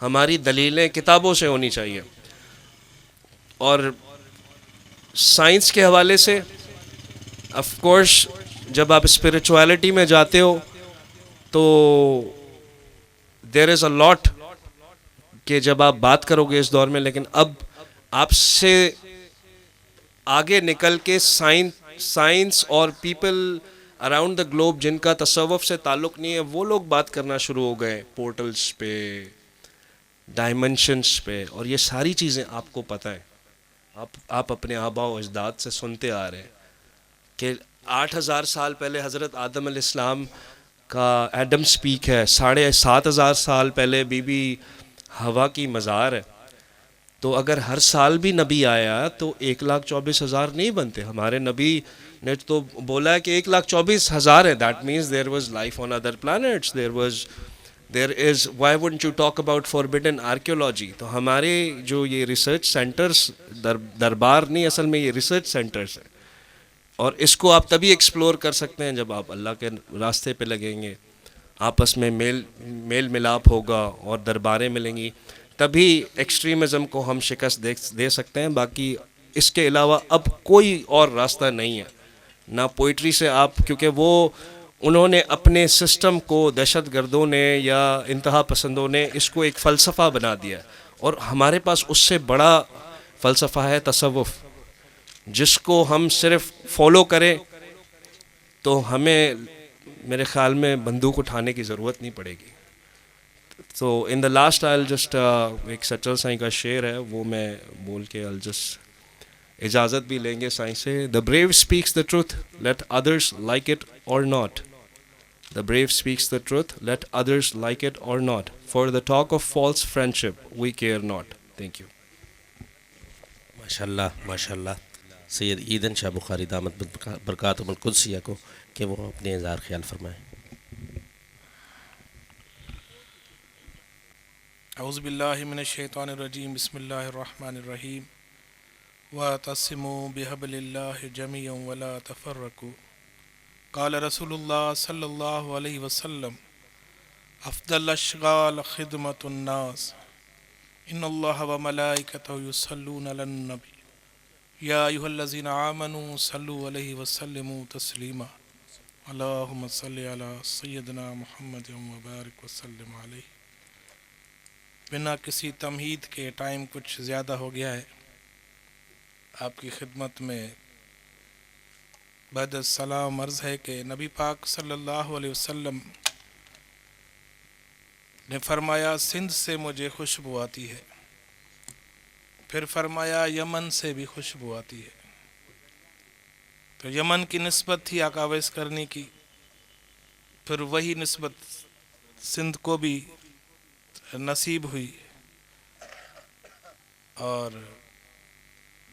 ہماری دلیلیں کتابوں سے ہونی چاہیے. اور سائنس کے حوالے سے آف کورس جب آپ اسپرچویلٹی میں جاتے ہو تو دیر از اے لاٹ کہ جب آپ بات کرو گے اس دور میں، لیکن اب آپ سے آگے نکل کے سائنس اور پیپل اراؤنڈ دا گلوب جن کا تصوف سے تعلق نہیں ہے وہ لوگ بات کرنا شروع ہو گئے، پورٹلز پہ، ڈائمنشنز پہ، اور یہ ساری چیزیں آپ کو پتہ ہیں. آپ اپنے آباء و اجداد سے سنتے آ رہے ہیں کہ 8000 سال پہلے حضرت آدم علیہ السلام کا ایڈم سپیک ہے، 7500 سال پہلے بی بی ہوا کی مزار ہے. تو اگر ہر سال بھی نبی آیا تو 1,24,000 نہیں بنتے. ہمارے نبی نے تو بولا ہے کہ 1,24,000 ہے. That means there was life on other planets, there is why wouldn't you talk about forbidden archaeology. تو ہمارے جو یہ ریسرچ سینٹرز دربار نہیں، اصل میں یہ ریسرچ سینٹرز ہیں، اور اس کو آپ تبھی ایکسپلور کر سکتے ہیں جب آپ اللہ کے راستے پہ لگیں گے، آپس میں میل ملاپ ہوگا اور درباریں ملیں گی، تبھی ایکسٹریمزم کو ہم شکست دے سکتے ہیں. باقی اس کے علاوہ اب کوئی اور راستہ نہیں ہے. نہ پوئٹری سے آپ، کیونکہ انہوں نے اپنے سسٹم کو، دہشت گردوں نے یا انتہا پسندوں نے اس کو ایک فلسفہ بنا دیا، اور ہمارے پاس اس سے بڑا فلسفہ ہے تصوف، جس کو ہم صرف فالو کریں تو ہمیں میرے خیال میں بندوق اٹھانے کی ضرورت نہیں پڑے گی. تو ان دا لاسٹ آئی جسٹ ایک سچل سائیں کا شعر ہے وہ میں بول کے I'll just اجازت بھی لیں گے سائیں سے. The brave speaks the truth, let others like it or not. The brave speaks the truth, let others like it or not. For the talk of false friendship, we care not. Thank you. ماشاءاللہ ماشاءاللہ. سید ایدن شاہ بخاری دامت برکاتہم القدسیہ کو کہ وہ اپنے اظہار خیال فرمائیں. اعوذ باللہ من الشیطان الرجیم، بسم اللہ الرحمن الرحیم. وَاعْتَصِمُوا بِحَبْلِ اللَّهِ جَمِيعًا وَلَا تَفَرَّقُوا. قال رسول اللہ صلی اللہ علیہ وسلم افضل الاشغال خدمت الناس ان اللہ وملائکتہ یصلون علی النبی یا ایھا الذین آمنوا صلوا علیہ وسلموا تسلیما. اللہم صلی علی سیدنا محمد وبارک وسلم علیہ. بنا کسی تمہید کے ٹائم کچھ زیادہ ہو گیا ہے، آپ کی خدمت میں بعد السلام عرض ہے کہ نبی پاک صلی اللہ علیہ وسلم نے فرمایا سندھ سے مجھے خوشبو آتی ہے، پھر فرمایا یمن سے بھی خوشبو آتی ہے. تو یمن کی نسبت تھی آقا ویس کرنی کی، پھر وہی نسبت سندھ کو بھی نصیب ہوئی، اور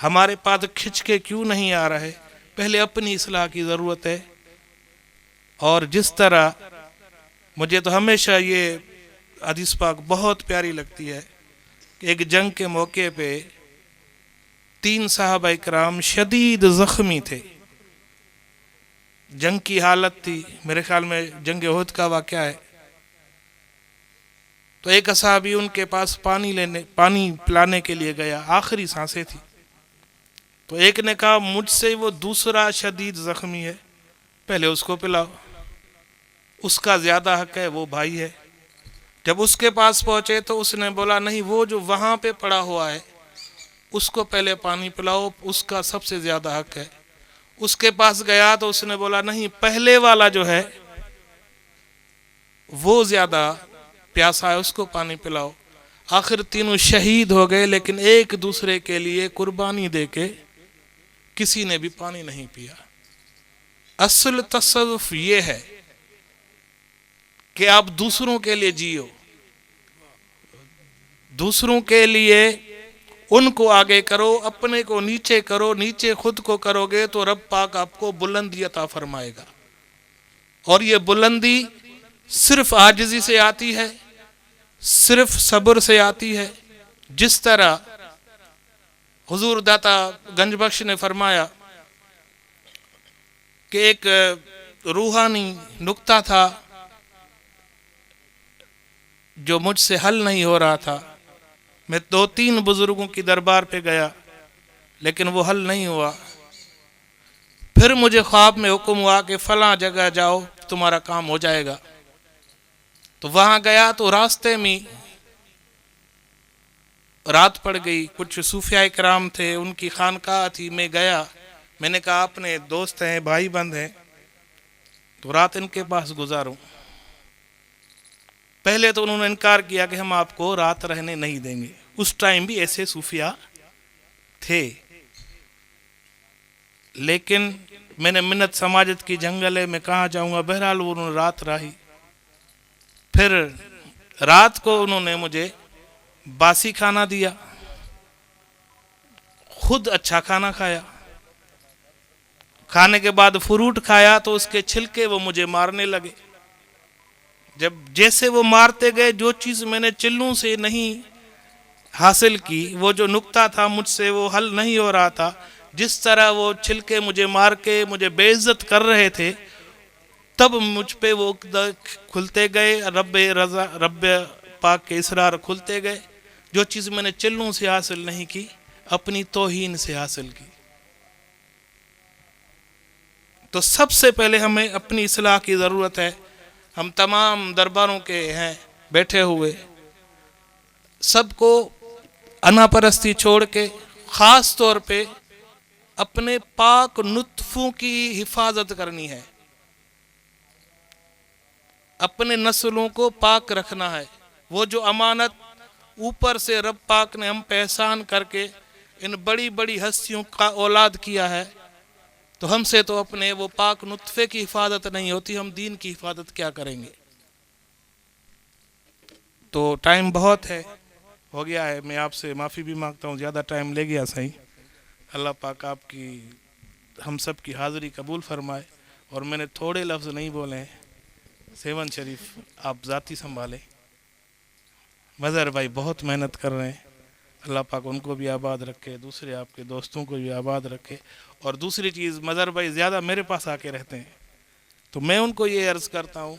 ہمارے پاس کھنچ کے کیوں نہیں آ رہے؟ پہلے اپنی اصلاح کی ضرورت ہے. اور جس طرح مجھے تو ہمیشہ یہ حدیث پاک بہت پیاری لگتی ہے کہ ایک جنگ کے موقع پہ 3 صحابہ کرام شدید زخمی تھے، جنگ کی حالت تھی، میرے خیال میں جنگ احد کا واقعہ ہے. تو ایک صحابی ان کے پاس پانی پلانے کے لیے گیا، آخری سانسیں تھی. تو ایک نے کہا مجھ سے وہ دوسرا شدید زخمی ہے، پہلے اس کو پلاؤ، اس کا زیادہ حق ہے، وہ بھائی ہے. جب اس کے پاس پہنچے تو اس نے بولا نہیں، وہ جو وہاں پہ پڑا ہوا ہے اس کو پہلے پانی پلاؤ، اس کا سب سے زیادہ حق ہے. اس کے پاس گیا تو اس نے بولا نہیں، پہلے والا جو ہے وہ زیادہ پیاسا ہے، اس کو پانی پلاؤ. آخر تینوں شہید ہو گئے، لیکن ایک دوسرے کے لیے قربانی دے کے کسی نے بھی پانی نہیں پیا. اصل تصوف یہ ہے کہ آپ دوسروں کے لیے جیو، دوسروں کے لیے ان کو آگے کرو، اپنے کو نیچے کرو. نیچے خود کو کرو گے تو رب پاک آپ کو بلندی عطا فرمائے گا. اور یہ بلندی صرف عاجزی سے آتی ہے، صرف صبر سے آتی ہے. جس طرح حضور داتا گنج بخش نے فرمایا کہ ایک روحانی نکتہ تھا جو مجھ سے حل نہیں ہو رہا تھا. میں 2-3 بزرگوں کی دربار پہ گیا لیکن وہ حل نہیں ہوا. پھر مجھے خواب میں حکم ہوا کہ فلاں جگہ جاؤ، تمہارا کام ہو جائے گا. تو وہاں گیا تو راستے میں رات پڑ گئی. کچھ صوفیاء کرام تھے، ان کی خانقاہ تھی. میں گیا، میں نے کہا اپنے دوست ہیں، بھائی بند ہیں، تو رات ان کے پاس گزاروں. پہلے تو انہوں نے انکار کیا کہ ہم آپ کو رات رہنے نہیں دیں گے. اس ٹائم بھی ایسے صوفیاء تھے. لیکن میں نے منت سماجت کی جنگل ہے، میں کہاں جاؤں گا. بہرحال انہوں نے رات رہی. پھر رات کو انہوں نے مجھے باسی کھانا دیا، خود اچھا کھانا کھایا. کھانے کے بعد فروٹ کھایا تو اس کے چھلکے وہ مجھے مارنے لگے. جب جیسے وہ مارتے گئے، جو چیز میں نے چلوں سے نہیں حاصل کی، وہ جو نکتہ تھا مجھ سے وہ حل نہیں ہو رہا تھا، جس طرح وہ چھلکے مجھے مار کے مجھے بے عزت کر رہے تھے، تب مجھ پہ وہ کھلتے گئے. رب پاک کے اسرار کھلتے گئے. جو چیز میں نے چلوں سے حاصل نہیں کی، اپنی توہین سے حاصل کی. تو سب سے پہلے ہمیں اپنی اصلاح کی ضرورت ہے. ہم تمام درباروں کے ہیں بیٹھے ہوئے، سب کو انا پرستی چھوڑ کے خاص طور پہ اپنے پاک نطفوں کی حفاظت کرنی ہے، اپنے نسلوں کو پاک رکھنا ہے. وہ جو امانت اوپر سے رب پاک نے ہم پہ احسان کر کے ان بڑی بڑی ہستیوں کا اولاد کیا ہے، تو ہم سے تو اپنے وہ پاک نطفے کی حفاظت نہیں ہوتی، ہم دین کی حفاظت کیا کریں گے. تو ٹائم بہت ہے، ہو گیا ہے. میں آپ سے معافی بھی مانگتا ہوں، زیادہ ٹائم لے گیا صحیح. اللہ پاک آپ کی ہم سب کی حاضری قبول فرمائے. اور میں نے تھوڑے لفظ نہیں بولے ہیں. 7 شریف آپ ذاتی سنبھالیں. مظہر بھائی بہت محنت کر رہے ہیں، اللہ پاک ان کو بھی آباد رکھے، دوسرے آپ کے دوستوں کو بھی آباد رکھے. اور دوسری چیز، مظہر بھائی زیادہ میرے پاس آ کے رہتے ہیں، تو میں ان کو یہ عرض کرتا ہوں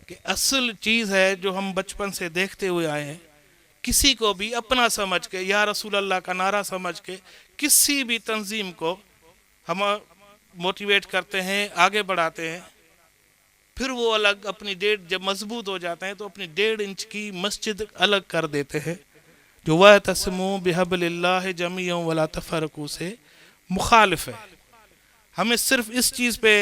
کہ اصل چیز ہے جو ہم بچپن سے دیکھتے ہوئے آئے ہیں، کسی کو بھی اپنا سمجھ کے، یا رسول اللہ کا نعرہ سمجھ کے کسی بھی تنظیم کو ہم موٹیویٹ کرتے ہیں، آگے بڑھاتے ہیں. پھر وہ الگ اپنی جب مضبوط ہو جاتے ہیں تو اپنی 1.5 انچ کی مسجد الگ کر دیتے ہیں، جو وَاعْتَصِمُوا بِحَبْلِ اللَّهِ جَمِيعًا وَلَا تَفَرَّقُوا سے مخالف ہے. ہمیں صرف اس چیز پہ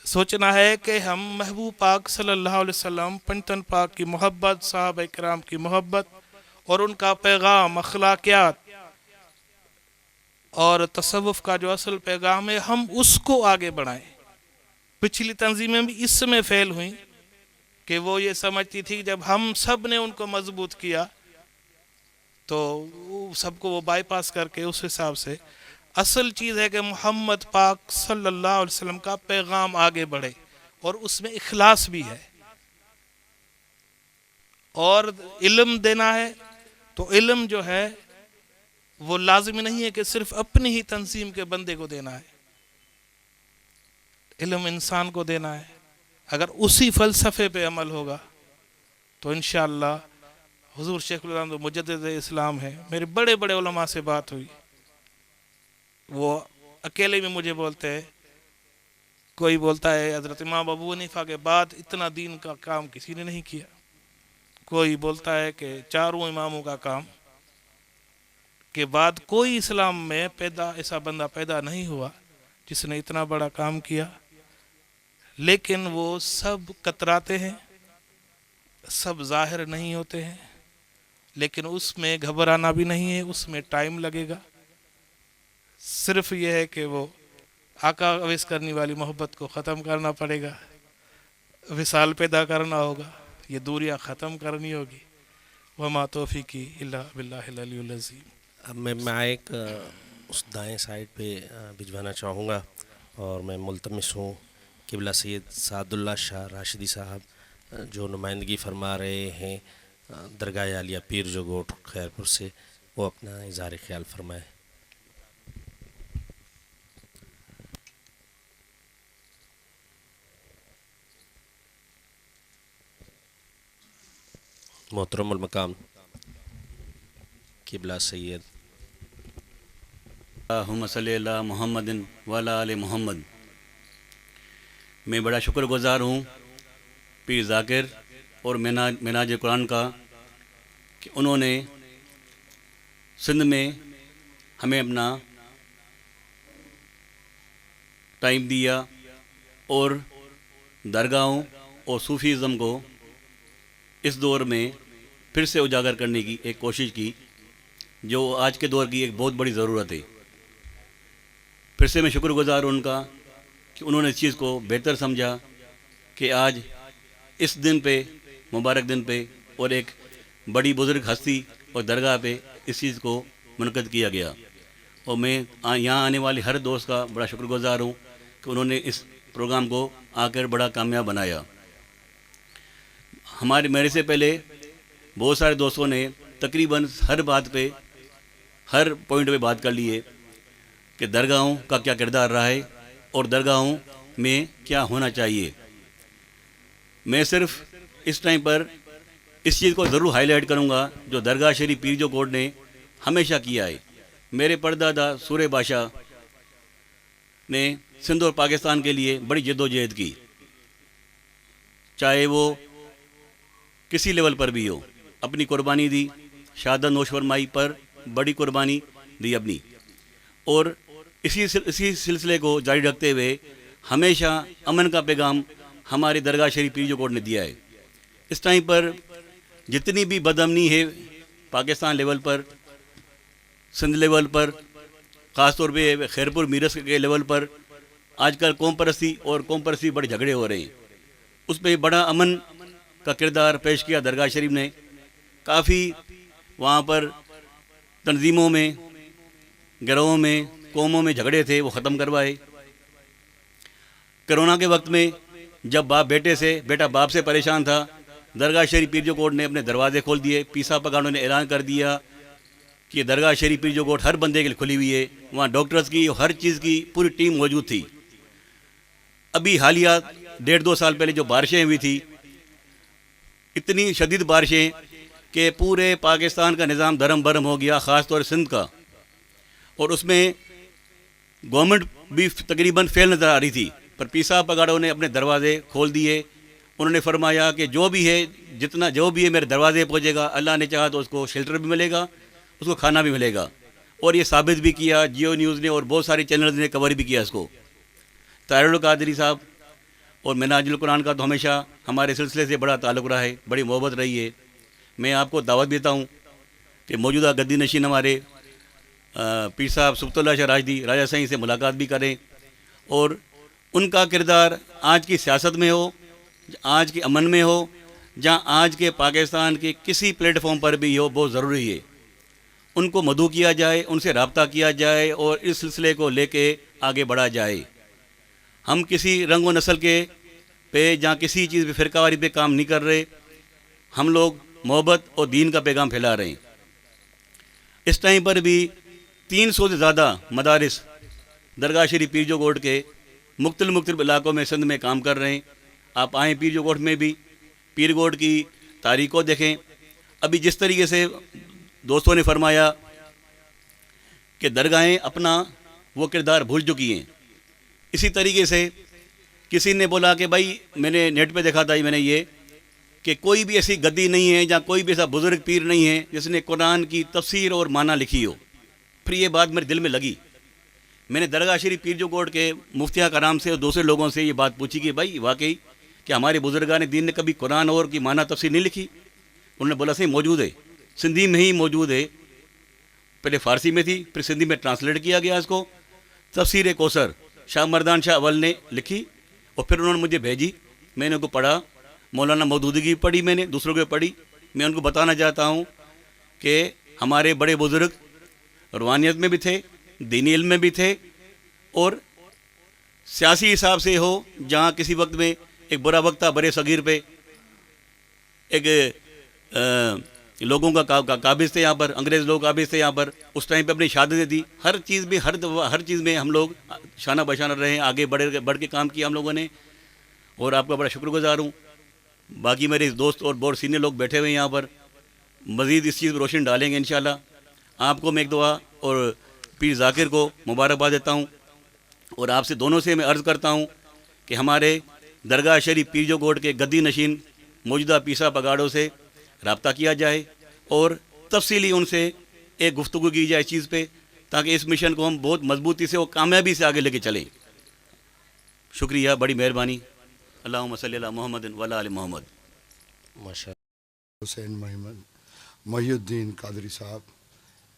سوچنا ہے کہ ہم محبوب پاک صلی اللہ علیہ وسلم، پنجتن پاک کی محبت، صحابہ کرام کی محبت اور ان کا پیغام، اخلاقیات اور تصوف کا جو اصل پیغام ہے، ہم اس کو آگے بڑھائیں. پچھلی تنظیمیں بھی اس میں فیل ہوئیں کہ وہ یہ سمجھتی تھی جب ہم سب نے ان کو مضبوط کیا تو سب کو وہ بائی پاس کر کے اس حساب سے اصل چیز ہے کہ محمد پاک صلی اللہ علیہ وسلم کا پیغام آگے بڑھے، اور اس میں اخلاص بھی ہے. اور علم دینا ہے تو علم جو ہے وہ لازم نہیں ہے کہ صرف اپنی ہی تنظیم کے بندے کو دینا ہے. علم انسان کو دینا ہے. اگر اسی فلسفے پہ عمل ہوگا تو انشاءاللہ حضور شیخ الاسلام تو مجدد اسلام ہے. میرے بڑے بڑے علماء سے بات ہوئی، وہ اکیلے میں مجھے بولتے ہیں، کوئی بولتا ہے حضرت امام ابو حنیفہ کے بعد اتنا دین کا کام کسی نے نہیں کیا، کوئی بولتا ہے کہ چاروں اماموں کا کام کے بعد کوئی اسلام میں ایسا بندہ پیدا نہیں ہوا جس نے اتنا بڑا کام کیا. لیکن وہ سب کتراتے ہیں، سب ظاہر نہیں ہوتے ہیں، لیکن اس میں گھبرانا بھی نہیں ہے، اس میں ٹائم لگے گا. صرف یہ ہے کہ وہ آقا اویس کرنے والی محبت کو ختم کرنا پڑے گا، وصال پیدا کرنا ہوگا، یہ دوریاں ختم کرنی ہوگی. وما توفیقی الا باللہ العلی العظیم. اب میں مائک اس دائیں سائڈ پہ بھجوانا چاہوں گا، اور میں ملتمس ہوں قبلہ سید سعد اللہ شاہ راشدی صاحب جو نمائندگی فرما رہے ہیں درگاہ عالیہ پیر جو گوٹ خیرپور سے، وہ اپنا اظہار خیال فرمائے. محترم المقام قبلہ سید. اللہم صلی اللہ محمد وعلی آل محمد. میں بڑا شکر گزار ہوں پیر ذاکر اور مناج قرآن کا کہ انہوں نے سندھ میں ہمیں اپنا ٹائم دیا اور درگاہوں اور صوفیزم کو اس دور میں پھر سے اجاگر کرنے کی ایک کوشش کی، جو آج کے دور کی ایک بہت بڑی ضرورت ہے. پھر سے میں شکر گزار ہوں ان کا کہ انہوں نے اس چیز کو بہتر سمجھا کہ آج اس دن پہ، مبارک دن پہ، اور ایک بڑی بزرگ ہستی اور درگاہ پہ اس چیز کو منعقد کیا گیا. اور میں یہاں آنے والے ہر دوست کا بڑا شکر گزار ہوں کہ انہوں نے اس پروگرام کو آ کر بڑا کامیاب بنایا. میرے سے پہلے بہت سارے دوستوں نے تقریباً ہر بات پہ، ہر پوائنٹ پہ بات کر لی ہے کہ درگاہوں کا کیا کردار رہا ہے اور درگاہوں میں کیا ہونا چاہیے. میں صرف اس ٹائم پر اس چیز کو ضرور ہائی لائٹ کروں گا جو درگاہ شریف پیر جو کوٹ نے ہمیشہ کیا ہے. میرے پردادا سورے بادشاہ نے سندھ اور پاکستان کے لیے بڑی جد و جہد کی، چاہے وہ کسی لیول پر بھی ہو، اپنی قربانی دی، شہادت نوش فرمائی پر بڑی قربانی دی اپنی، اور اسی سلسلے کو جاری رکھتے ہوئے ہمیشہ امن کا پیغام ہمارے درگاہ شریف پیر جو کوٹ نے دیا ہے. اس ٹائم پر جتنی بھی بدامنی ہے پاکستان لیول پر، سندھ لیول پر، خاص طور پہ خیرپور میرس کے لیول پر آج کل قوم پرستی اور قوم پرستی بڑے جھگڑے ہو رہے ہیں. اس پہ بڑا امن کا کردار پیش کیا درگاہ شریف نے. کافی وہاں پر تنظیموں میں، گروہوں میں، قوموں میں جھگڑے تھے، وہ ختم کروائے. کرونا کے وقت میں جب باپ بیٹا باپ سے پریشان تھا، درگاہ شریف پیر جو کوٹ نے اپنے دروازے کھول دیے. پیسا پگانوں نے اعلان کر دیا کہ درگاہ شریف پیر جو کوٹ ہر بندے کے لیے کھلی ہوئی ہے. وہاں ڈاکٹرز کی ہر چیز کی پوری ٹیم موجود تھی. ابھی حالیہ 1.5-2 سال پہلے جو بارشیں ہوئی تھی، اتنی شدید بارشیں کہ پورے پاکستان کا نظام دھرم برہم ہو گیا، خاص طور سندھ کا. اور اس میں گورنمنٹ بھی تقریباً فیل نظر آ رہی تھی، پر پیر صاحب پگاڑوں نے اپنے دروازے کھول دیے. انہوں نے فرمایا کہ جو بھی ہے میرے دروازے پہنچے گا، اللہ نے چاہا تو اس کو شیلٹر بھی ملے گا، اس کو کھانا بھی ملے گا. اور یہ ثابت بھی کیا، جیو نیوز نے اور بہت سارے چینلز نے کور بھی کیا اس کو. طاہر القادری صاحب اور مناج القرآن کا تو ہمیشہ ہمارے سلسلے سے بڑا تعلق رہا ہے، بڑی محبت رہی ہے. میں آپ کو دعوت دیتا ہوں کہ موجودہ گدی نشین ہمارے پیر صاحب سبت اللہ شاہ راشدی راجہ سائیں سے ملاقات بھی کریں، اور ان کا کردار آج کی سیاست میں ہو، آج کے امن میں ہو، جہاں آج کے پاکستان کے کسی پلیٹ فارم پر بھی ہو، بہت ضروری ہے. ان کو مدعو کیا جائے، ان سے رابطہ کیا جائے اور اس سلسلے کو لے کے آگے بڑھا جائے۔ ہم کسی رنگ و نسل کے پہ جہاں کسی چیز پہ فرقہ واری پہ کام نہیں کر رہے، ہم لوگ محبت اور دین کا پیغام پھیلا رہے ہیں۔ اس ٹائم پر بھی 300 سے زیادہ مدارس درگاہ شریف پیر جو گوٹ کے مختلف علاقوں میں سندھ میں کام کر رہے ہیں۔ آپ آئیں پیر جو گوٹ میں بھی، پیر گوٹ کی تاریخ کو دیکھیں۔ ابھی جس طریقے سے دوستوں نے فرمایا کہ درگاہیں اپنا وہ کردار بھول چکی ہیں، اسی طریقے سے کسی نے بولا کہ بھائی میں نے نیٹ پہ دیکھا تھا میں نے یہ کہ کوئی بھی ایسی گدی نہیں ہے جہاں کوئی بھی ایسا بزرگ پیر نہیں ہے جس نے قرآن کی تفسیر اور معنی لکھی ہو۔ پھر یہ بات میرے دل میں لگی، میں نے درگاہ شریف پیر جو گوٹ کے مفتیہ کرام سے اور دوسرے لوگوں سے یہ بات پوچھی کہ بھائی واقعی کہ ہمارے بزرگان دین نے کبھی قرآن اور کی معنی تفسیر نہیں لکھی؟ انہوں نے بولا صحیح موجود ہے، سندھی میں ہی موجود ہے، پہلے فارسی میں تھی پھر سندھی میں ٹرانسلیٹ کیا گیا اس کو۔ تفسیر کوثر شاہ مردان شاہ اول نے لکھی اور پھر انہوں نے مجھے بھیجی، میں نے ان کو پڑھا، مولانا مودودی پڑھی، میں نے دوسروں کو پڑھی۔ میں ان کو بتانا چاہتا ہوں کہ ہمارے بڑے بزرگ روحانیت میں بھی تھے، دینی علم میں بھی تھے، اور سیاسی حساب سے ہو جہاں کسی وقت میں ایک برا وقت تھا برے صغیر پہ، ایک لوگوں کا قابض تھے یہاں پر، انگریز لوگ قابض تھے یہاں پر، اس ٹائم پہ اپنی شہادتیں دی، ہر چیز میں ہر چیز میں ہم لوگ شانہ بشانہ رہے، آگے بڑھ کے کام کیا ہم لوگوں نے، اور آپ کا بڑا شکر گزار ہوں۔ باقی میرے دوست اور بہت سینئر لوگ بیٹھے ہوئے ہیں یہاں پر، مزید اس چیز پر روشن ڈالیں گے انشاءاللہ۔ آپ کو میں ایک دعا اور پیر ذاکر کو مبارکباد دیتا ہوں، اور آپ سے دونوں سے میں عرض کرتا ہوں کہ ہمارے درگاہ شریف پیر جو گوٹ کے گدی نشین موجودہ پیسا پگاڑوں سے رابطہ کیا جائے اور تفصیلی ان سے ایک گفتگو کی جائے اس چیز پہ، تاکہ اس مشن کو ہم بہت مضبوطی سے اور کامیابی سے آگے لے کے چلیں۔ شکریہ، بڑی مہربانی۔ اللہم صلی علی محمد وعلی آل محمد۔ ماشاء حسین محمد محی الدین قادری صاحب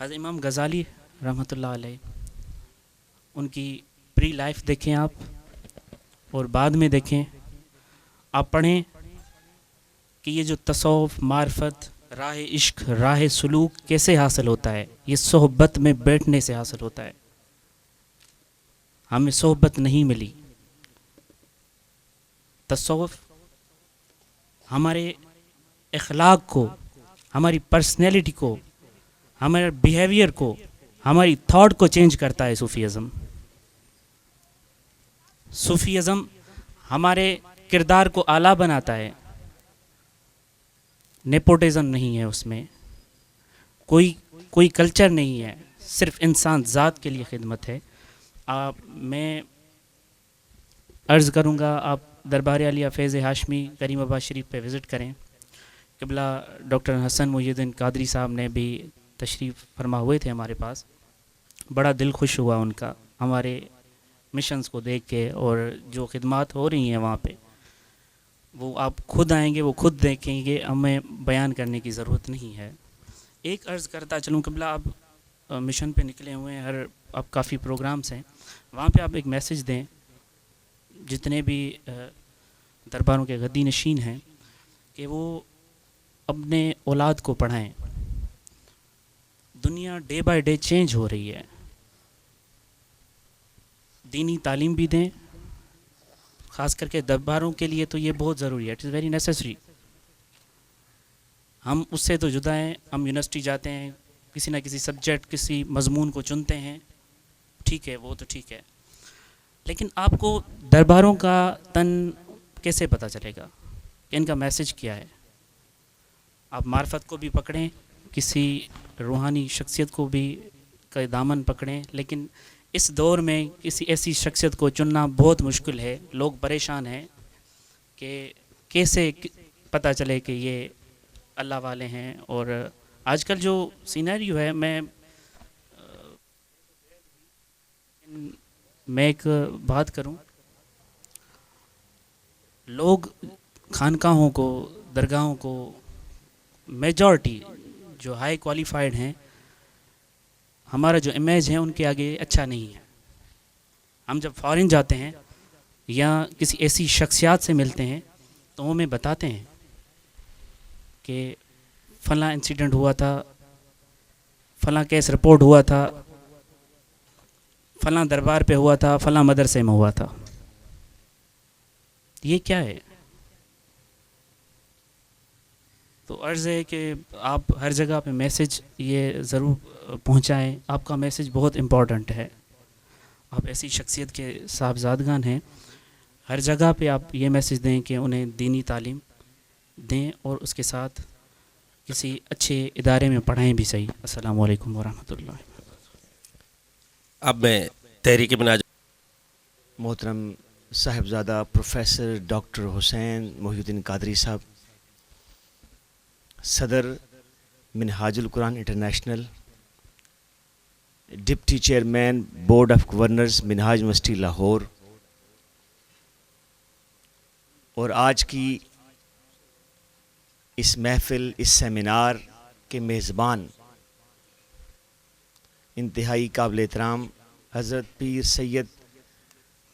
حضرت امام غزالی رحمۃ اللہ علیہ، ان کی پری لائف دیکھیں آپ اور بعد میں دیکھیں، آپ پڑھیں کہ یہ جو تصوف، معرفت، راہ عشق، راہ سلوک کیسے حاصل ہوتا ہے، یہ صحبت میں بیٹھنے سے حاصل ہوتا ہے. ہمیں صحبت نہیں ملی. تصوف ہمارے اخلاق کو، ہماری پرسنالٹی کو، ہمارے بیہیویئر کو، ہماری تھاٹ کو چینج کرتا ہے. صوفیزم ہمارے کردار کو اعلیٰ بناتا ہے. نیپوٹزم نہیں ہے اس میں، کوئی کلچر نہیں ہے، صرف انسان ذات کے لیے خدمت ہے. میں عرض کروں گا آپ دربار عالیہ فیض ہاشمی کریم آباد شریف پہ وزٹ کریں. قبلہ ڈاکٹر حسن محی الدین قادری صاحب نے بھی تشریف فرما ہوئے تھے ہمارے پاس. بڑا دل خوش ہوا ان کا ہمارے مشنز کو دیکھ کے، اور جو خدمات ہو رہی ہیں وہاں پہ وہ آپ خود آئیں گے، وہ خود دیکھیں گے، ہمیں بیان کرنے کی ضرورت نہیں ہے. ایک عرض کرتا چلوں، قبلہ آپ مشن پہ نکلے ہوئے ہیں، اب کافی پروگرامز ہیں، وہاں پہ آپ ایک میسج دیں جتنے بھی درباروں کے غدی نشین ہیں کہ وہ اپنے اولاد کو پڑھائیں. دنیا ڈے بائی ڈے چینج ہو رہی ہے، دینی تعلیم بھی دیں، خاص کر کے درباروں کے لیے تو یہ بہت ضروری ہے. It is very necessary. ہم اس سے تو جدا ہیں، ہم یونیورسٹی جاتے ہیں، کسی نہ کسی سبجیکٹ، کسی مضمون کو چنتے ہیں، ٹھیک ہے، وہ تو ٹھیک ہے، لیکن آپ کو درباروں کا تن کیسے پتہ چلے گا کہ ان کا میسج کیا ہے؟ آپ معرفت کو بھی پکڑیں، کسی روحانی شخصیت کو بھی کا دامن پکڑیں، لیکن اس دور میں کسی ایسی شخصیت کو چننا بہت مشکل ہے. لوگ پریشان ہیں کہ کیسے پتہ چلے کہ یہ اللہ والے ہیں. اور آج کل جو سینیریو ہے، میں ایک بات کروں، لوگ خانقاہوں کو، درگاہوں کو، میجورٹی جو ہائی کوالیفائڈ ہیں، ہمارا جو امیج ہے ان کے آگے اچھا نہیں ہے. ہم جب فارن جاتے ہیں یا کسی ایسی شخصیات سے ملتے ہیں تو وہ ہمیں بتاتے ہیں کہ فلاں انسیڈنٹ ہوا تھا، فلاں کیس رپورٹ ہوا تھا، فلاں دربار پہ ہوا تھا، فلاں مدرسے میں ہوا تھا. یہ کیا ہے؟ تو عرض ہے کہ آپ ہر جگہ پہ میسج یہ ضرور پہنچائیں. آپ کا میسج بہت امپورٹنٹ ہے. آپ ایسی شخصیت کے صاحبزادگان ہیں، ہر جگہ پہ آپ یہ میسج دیں کہ انہیں دینی تعلیم دیں اور اس کے ساتھ کسی اچھے ادارے میں پڑھائیں بھی صحیح. السلام علیکم ورحمۃ اللہ. اب میں تحریک مناج محترم صاحبزادہ پروفیسر ڈاکٹر حسین محی الدین قادری صاحب، صدر Minhaj ul-Quran International, deputy chairman board of governors Minhaj University Lahore, اور آج کی اس محفل، اس سیمینار کے میزبان انتہائی قابل احترام حضرت پیر سید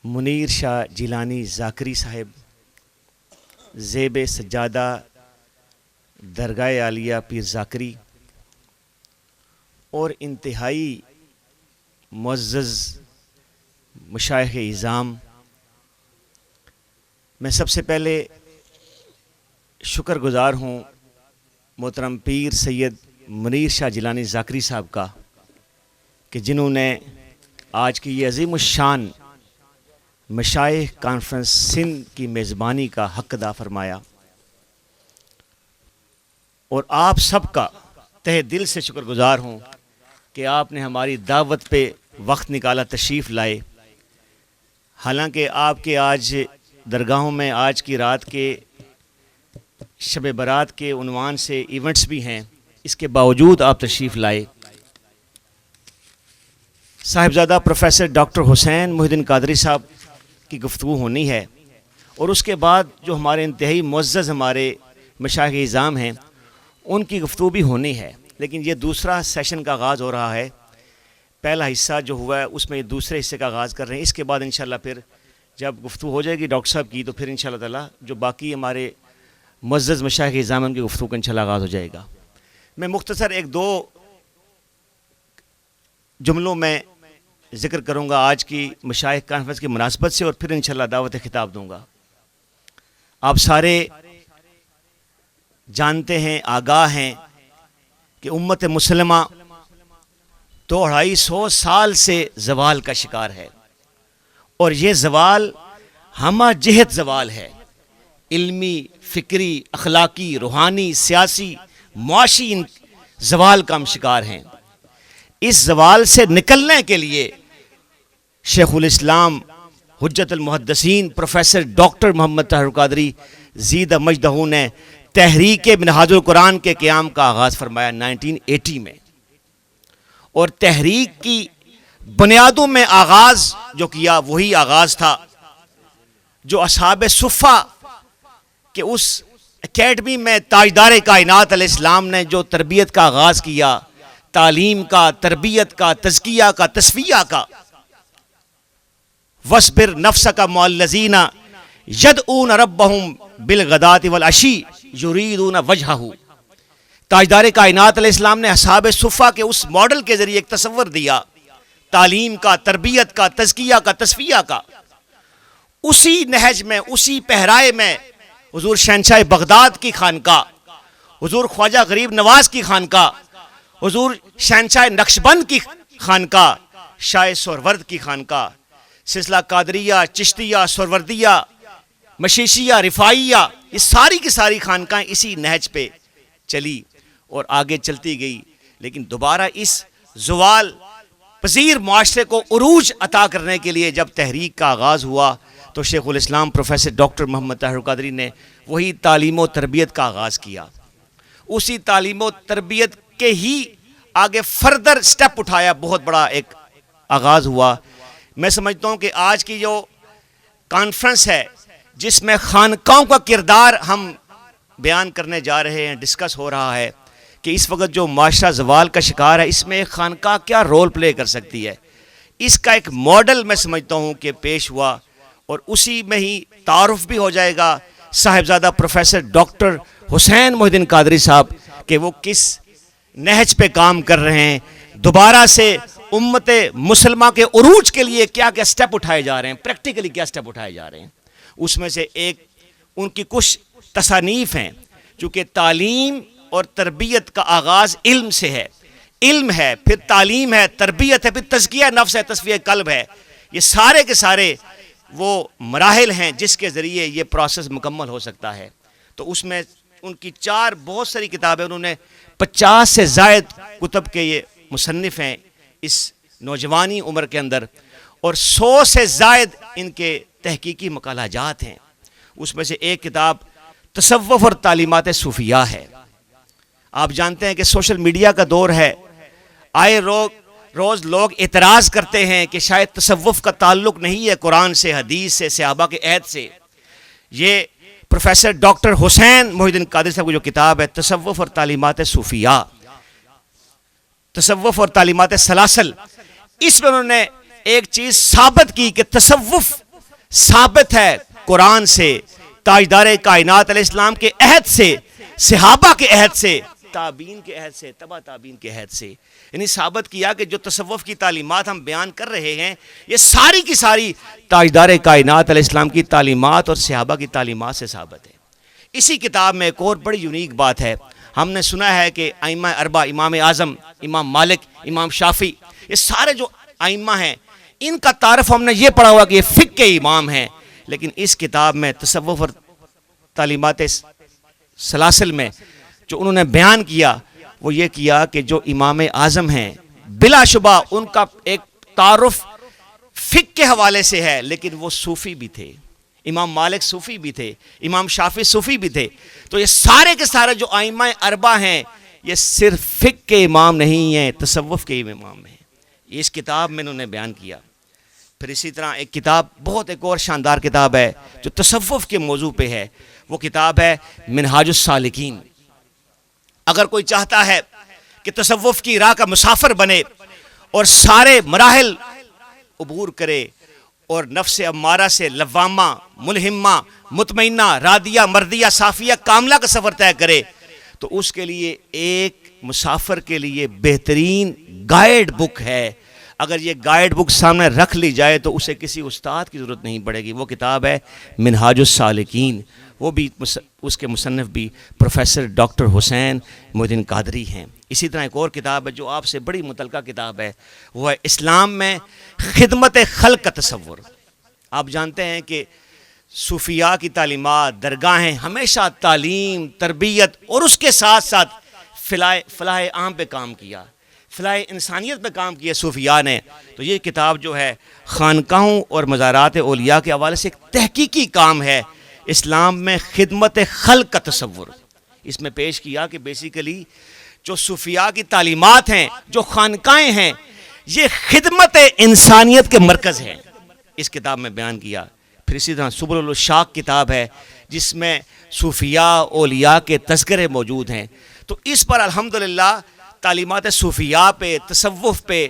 منیر شاہ جیلانی ذاکری صاحب، زیب سجادہ درگاہ عالیہ پیر ذاکری، اور انتہائی معزز مشائخ اعظام، میں سب سے پہلے شکر گزار ہوں محترم پیر سید منیر شاہ جیلانی ذاکری صاحب کا کہ جنہوں نے آج کی یہ عظیم الشان مشائخ کانفرنس سندھ کی میزبانی کا حق ادا فرمایا، اور آپ سب کا تہ دل سے شکر گزار ہوں کہ آپ نے ہماری دعوت پہ وقت نکالا، تشریف لائے. حالانکہ آپ کے آج درگاہوں میں آج کی رات کے شب برات کے عنوان سے ایونٹس بھی ہیں، اس کے باوجود آپ تشریف لائے. صاحبزادہ پروفیسر ڈاکٹر حسین محی الدین قادری صاحب کی گفتگو ہونی ہے، اور اس کے بعد جو ہمارے انتہائی معزز ہمارے مشائخ اعظام ہیں ان کی گفتگو بھی ہونی ہے. لیکن یہ دوسرا سیشن کا آغاز ہو رہا ہے. پہلا حصہ جو ہوا ہے اس میں دوسرے حصے کا آغاز کر رہے ہیں. اس کے بعد انشاءاللہ پھر جب گفتگو ہو جائے گی ڈاکٹر صاحب کی تو پھر انشاءاللہ تعالیٰ جو باقی ہمارے معزز مشائخ اعظام کی گفتگو کا انشاءاللہ آغاز ہو جائے گا. میں مختصر ایک دو جملوں میں ذکر کروں گا آج کی مشائخ کانفرنس کی مناسبت سے اور پھر انشاءاللہ دعوت خطاب دوں گا. آپ سارے جانتے ہیں، آگاہ ہیں کہ امت مسلمہ 250 سال سے زوال کا شکار ہے، اور یہ زوال ہمہ جہت زوال ہے، علمی، فکری، اخلاقی، روحانی، سیاسی، معاشی زوال کا ہم شکار ہیں. اس زوال سے نکلنے کے لیے شیخ الاسلام حجت المحدثین پروفیسر ڈاکٹر محمد طاہر القادری زید مجدہ نے تحریک منہاج القرآن کے قیام کا آغاز فرمایا 1980 میں، اور تحریک کی بنیادوں میں آغاز جو کیا وہی آغاز تھا جو اصحاب صفہ کہ اس اکیڈمی میں تاجدار کائنات علیہ السلام نے جو تربیت کا آغاز کیا، تعلیم کا، تربیت کا، تزکیہ کا، تصفیہ کا. وَاصْبِرْ نَفْسَكَ مَعَ الَّذِينَ يَدْعُونَ رَبَّهُمْ بِالْغَدَاةِ وَالْعَشِيِّ يُرِيدُونَ وَجْهَهُ. تاجدار کائنات علیہ السلام نے اصحاب صفہ کے اس ماڈل کے ذریعے ایک تصور دیا تعلیم کا، تربیت کا، تزکیہ کا، تصفیہ کا. اسی نہج میں، اسی پہرائے میں حضور شہنشاہ بغداد کی خانقاہ، حضور خواجہ غریب نواز کی خانقاہ، حضور شہنشاہ نقشبند کی خانقاہ، شاہ سہرورد کی خانقاہ، سلسلہ قادریہ، چشتیہ، سہروردیہ، مشیشیہ، رفاعیہ، یہ ساری کی ساری خانقاہیں اسی نہج پہ چلی اور آگے چلتی گئی. لیکن دوبارہ اس زوال پذیر معاشرے کو عروج عطا کرنے کے لیے جب تحریک کا آغاز ہوا تو شیخ الاسلام پروفیسر ڈاکٹر محمد طاہر القادری نے وہی تعلیم و تربیت کا آغاز کیا. اسی تعلیم و تربیت کے ہی آگے فردر سٹیپ اٹھایا، بہت بڑا ایک آغاز ہوا. میں سمجھتا ہوں کہ آج کی جو کانفرنس ہے جس میں خانقاہوں کا کردار ہم بیان کرنے جا رہے ہیں، ڈسکس ہو رہا ہے کہ اس وقت جو معاشرہ زوال کا شکار ہے اس میں ایک خانقاہ کیا رول پلے کر سکتی ہے، اس کا ایک ماڈل میں سمجھتا ہوں کہ پیش ہوا، اور اسی میں ہی تعارف بھی ہو جائے گا صاحبزادہ پروفیسر ڈاکٹر حسین محی الدین قادری صاحب کہ وہ کس نہج پہ کام کر رہے ہیں، دوبارہ سے امت مسلمہ کے عروج کے لیے کیا کیا سٹیپ اٹھائے جا رہے ہیں، پریکٹیکلی کیا سٹیپ اٹھائے جا رہے ہیں. اس میں سے ایک ان کی کچھ تصانیف ہیں، چونکہ تعلیم اور تربیت کا آغاز علم سے ہے، علم ہے، پھر تعلیم ہے، تربیت ہے، پھر تزکیہ نفس ہے، تصفیہ قلب ہے. یہ سارے کے سارے وہ مراحل ہیں جس کے ذریعے یہ پروسیس مکمل ہو سکتا ہے. تو اس میں ان کی 4 بہت ساری کتابیں، انہوں نے 50 سے زائد کتب کے یہ مصنف ہیں اس نوجوانی عمر کے اندر، اور 100 سے زائد ان کے تحقیقی مقالہ جات ہیں. اس میں سے ایک کتاب تصوف اور تعلیمات صوفیہ ہے. آپ جانتے ہیں کہ سوشل میڈیا کا دور ہے، آئے روز لوگ اعتراض کرتے ہیں کہ شاید تصوف کا تعلق نہیں ہے قرآن سے، حدیث سے، صحابہ کے عہد سے. یہ پروفیسر ڈاکٹر حسین محی الدین قادری صاحب کی جو کتاب ہے تصوف اور تعلیمات صوفیہ، تصوف اور تعلیمات سلاسل، اس میں انہوں نے ایک چیز ثابت کی کہ تصوف ثابت ہے قرآن سے، تاجدار کائنات علیہ السلام کے عہد سے، صحابہ کے عہد سے، تابعین کے عہد سے، تبع تابعین کے عہد سے. یعنی ثابت کیا کہ جو تصوف کی تعلیمات ہم بیان کر رہے ہیں یہ ساری کی ساری تاجدار کائنات علیہ السلام کی تعلیمات اور صحابہ کی تعلیمات سے ثابت ہے. اسی کتاب میں ایک اور بڑی یونیک بات ہے، ہم نے سنا ہے کہ ائمہ اربع، امام اعظم، امام مالک، امام شافعی، یہ سارے جو ائمہ ہیں ان کا تعارف ہم نے یہ پڑھا ہوا کہ یہ فقہ کے امام ہیں. لیکن اس کتاب میں تصوف اور تعلیمات سلاسل میں جو انہوں نے بیان کیا وہ یہ کیا کہ جو امام اعظم ہیں بلا شبہ ان کا ایک تعارف فقہ کے حوالے سے ہے، لیکن وہ صوفی بھی تھے. امام مالک صوفی بھی تھے، امام شافعی صوفی بھی تھے. تو یہ سارے کے سارے جو ائمہ اربع ہیں یہ صرف فقہ کے امام نہیں ہیں، تصوف کے امام ہیں. یہ اس کتاب میں انہوں نے بیان کیا. پھر اسی طرح ایک کتاب بہت ایک اور شاندار کتاب ہے جو تصوف کے موضوع پہ ہے، وہ کتاب ہے منہاج السالکین. اگر کوئی چاہتا ہے کہ تصوف کی راہ کا مسافر بنے اور سارے مراحل عبور کرے اور نفس امارہ سے لوامہ، ملہمہ، مطمئنہ، راضیہ، مردیہ، صافیہ، کاملہ کا سفر طے کرے، تو اس کے لیے ایک مسافر کے لیے بہترین گائیڈ بک ہے. اگر یہ گائیڈ بک سامنے رکھ لی جائے تو اسے کسی استاد کی ضرورت نہیں پڑے گی. وہ کتاب ہے منہاج السالکین، وہ بھی اس کے مصنف بھی پروفیسر ڈاکٹر حسین محی الدین قادری ہیں. اسی طرح ایک اور کتاب ہے جو آپ سے بڑی متعلقہ کتاب ہے، وہ ہے اسلام میں خدمت خلق کا تصور. آپ جانتے ہیں کہ صوفیاء کی تعلیمات، درگاہیں ہمیشہ تعلیم، تربیت اور اس کے ساتھ ساتھ فلاح عام پہ کام کیا، فلاح انسانیت پہ کام کیا صوفیاء نے. تو یہ کتاب جو ہے خانقاہوں اور مزارات اولیاء کے حوالے سے ایک تحقیقی کام ہے، اسلام میں خدمت خلق کا تصور. اس میں پیش کیا کہ بیسیکلی جو صوفیاء کی تعلیمات ہیں، جو خانقاہیں ہیں، یہ خدمت انسانیت کے مرکز ہیں. اس کتاب میں بیان کیا. پھر اسی طرح سبل الشاق کتاب ہے جس میں صوفیاء اولیاء کے تذکرے موجود ہیں. تو اس پر الحمدللہ تعلیمات صوفیاء پہ، تصوف پہ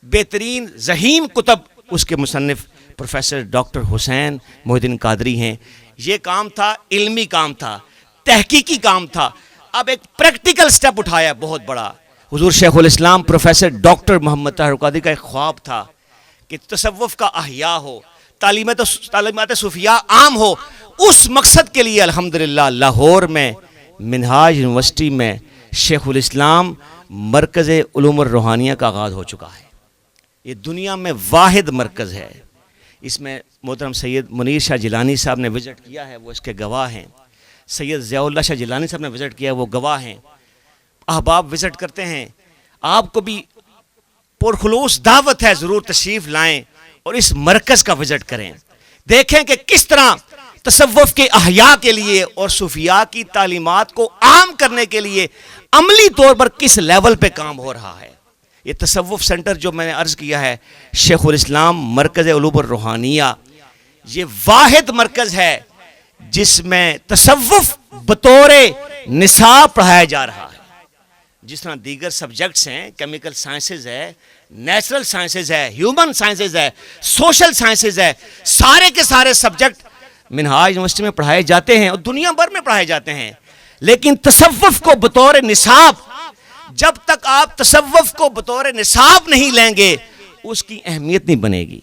بہترین ذہین کتب اس کے مصنف پروفیسر ڈاکٹر حسین محی الدین قادری ہیں. یہ کام تھا، علمی کام تھا، تحقیقی کام تھا. اب ایک پریکٹیکل سٹیپ اٹھایا بہت بڑا. حضور شیخ الاسلام پروفیسر ڈاکٹر محمد طاہر قادری کا ایک خواب تھا کہ تصوف کا احیاء ہو، تعلیمات صوفیاء عام ہو. اس مقصد کے لیے الحمدللہ لاہور میں منہاج یونیورسٹی میں شیخ الاسلام مرکز علوم الروحانیہ کا آغاز ہو چکا ہے. یہ دنیا میں واحد مرکز ہے. اس میں محترم سید منیر شاہ جیلانی صاحب نے وزٹ کیا ہے، وہ اس کے گواہ ہیں. سید ضیاء اللہ شاہ جیلانی صاحب نے وزٹ کیا ہے، وہ گواہ ہیں. احباب وزٹ کرتے ہیں. آپ کو بھی پرخلوص دعوت ہے، ضرور تشریف لائیں اور اس مرکز کا وزٹ کریں. دیکھیں کہ کس طرح تصوف کے احیاء کے لیے اور صوفیاء کی تعلیمات کو عام کرنے کے لیے عملی طور پر کس لیول پہ کام ہو رہا ہے. یہ تصوف سینٹر جو میں نے عرض کیا ہے، شیخ الاسلام مرکز علوم الروحانیہ، یہ واحد مرکز ہے جس میں تصوف بطور نصاب پڑھایا جا رہا ہے. جس طرح دیگر سبجیکٹس ہیں، کیمیکل سائنسز ہے، نیچرل سائنسز ہے، ہیومن سائنسز ہے، سوشل سائنسز ہے، سارے کے سارے سبجیکٹ منہاج یونیورسٹی میں پڑھائے جاتے ہیں اور دنیا بھر میں پڑھائے جاتے ہیں. لیکن تصوف کو بطور نصاب، جب تک آپ تصوف کو بطور نصاب نہیں لیں گے اس کی اہمیت نہیں بنے گی.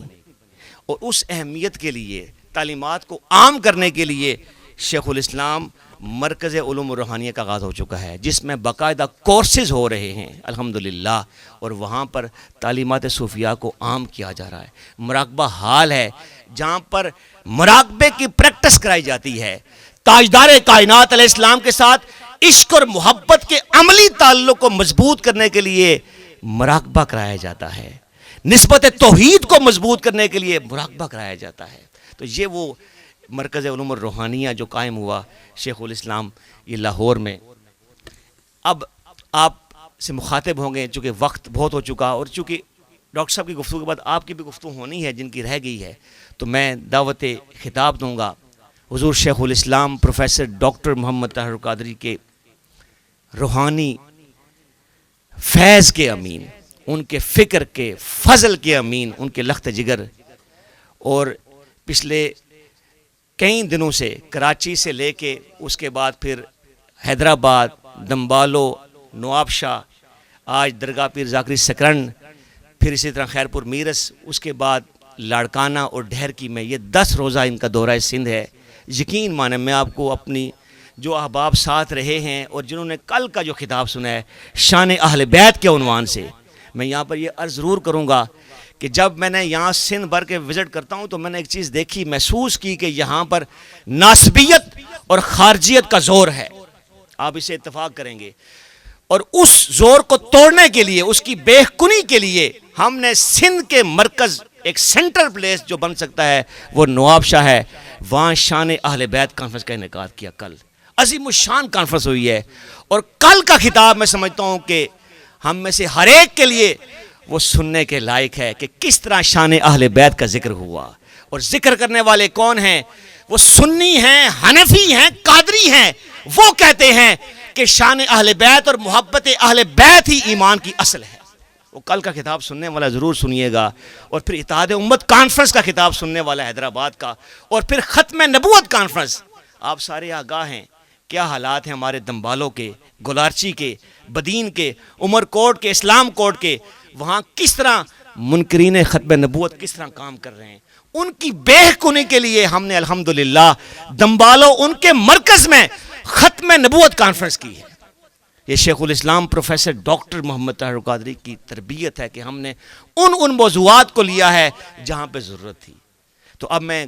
اور اس اہمیت کے لیے، تعلیمات کو عام کرنے کے لیے شیخ الاسلام مرکز علوم الروحانیہ کا آغاز ہو چکا ہے، جس میں باقاعدہ کورسز ہو رہے ہیں الحمدللہ، اور وہاں پر تعلیمات صوفیاء کو عام کیا جا رہا ہے. مراقبہ حال ہے جہاں پر مراقبے کی پریکٹس کرائی جاتی ہے. تاجدار کائنات علیہ السلام کے ساتھ عشق اور محبت کے عملی تعلق کو مضبوط کرنے کے لیے مراقبہ کرایا جاتا ہے. نسبت توحید کو مضبوط کرنے کے لیے مراقبہ کرایا جاتا ہے. تو یہ وہ مرکز علوم الروحانیہ جو قائم ہوا شیخ الاسلام یہ لاہور میں. اب آپ سے مخاطب ہوں گے چونکہ وقت بہت ہو چکا، اور چونکہ ڈاکٹر صاحب کی گفتگو کے بعد آپ کی بھی گفتگو ہونی ہے جن کی رہ گئی ہے، تو میں دعوت خطاب دوں گا حضور شیخ الاسلام پروفیسر ڈاکٹر محمد طاہر قادری کے روحانی فیض کے امین، ان کے فکر کے فضل کے امین، ان کے لخت جگر. اور پچھلے کئی دنوں سے کراچی سے لے کے اس کے بعد پھر حیدرآباد، دمبالو، نواب شاہ، آج درگاہ پیر ذاکری سکرن، پھر اسی طرح خیرپور میرس، اس کے بعد لاڑکانہ اور ڈھیرکی میں یہ 10 روزہ ان کا دورہ سندھ ہے. یقین مانیں میں آپ کو اپنی جو احباب ساتھ رہے ہیں اور جنہوں نے کل کا جو خطاب سنا ہے شان اہل بیت کے عنوان سے، میں یہاں پر یہ عرض ضرور کروں گا کہ جب میں نے یہاں سندھ بھر کے وزٹ کرتا ہوں تو میں نے ایک چیز دیکھی، محسوس کی کہ یہاں پر ناسبیت اور خارجیت کا زور ہے. آپ اسے اتفاق کریں گے. اور اس زور کو توڑنے کے لیے، اس کی بے کنی کے لیے ہم نے سندھ کے مرکز، ایک سینٹر پلیس جو بن سکتا ہے وہ نواب شاہ ہے. وہاں شان اہل بیت کانفرنس کا انعقاد کیا. کل عظیم الشان کانفرنس ہوئی ہے، اور کل کا خطاب میں سمجھتا ہوں کہ ہم میں سے ہر ایک کے لیے وہ سننے کے لائق ہے کہ کس طرح شان اہل بیت کا ذکر ہوا. اور ذکر کرنے والے کون ہیں؟ وہ سنی ہیں، حنفی ہیں، قادری ہیں. وہ کہتے ہیں کہ شان اہل بیت اور محبت اہل بیت ہی ایمان کی اصل ہے. وہ کل کا خطاب سننے والا ضرور سنیے گا, اور پھر اتحاد امت کانفرنس کا خطاب سننے والا حیدرآباد کا, اور پھر ختم نبوت کانفرنس. آپ سارے آگاہ ہیں کیا حالات ہیں ہمارے دمبالوں کے, گلارچی کے, بدین کے, عمر کوٹ کے, اسلام کوٹ کے. وہاں کس طرح منکرین ختم نبوت کس طرح کام کر رہے ہیں. ان کی بے کنی کے لیے ہم نے الحمدللہ دمبالو ان کے مرکز میں ختم نبوت کانفرنس کی ہے. یہ شیخ الاسلام پروفیسر ڈاکٹر محمد طاہر القادری کی تربیت ہے کہ ہم نے ان موضوعات کو لیا ہے جہاں پہ ضرورت تھی. تو اب میں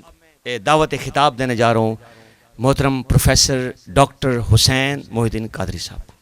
دعوت خطاب دینے جا رہا ہوں محترم پروفیسر ڈاکٹر حسین محی الدین قادری صاحب کو.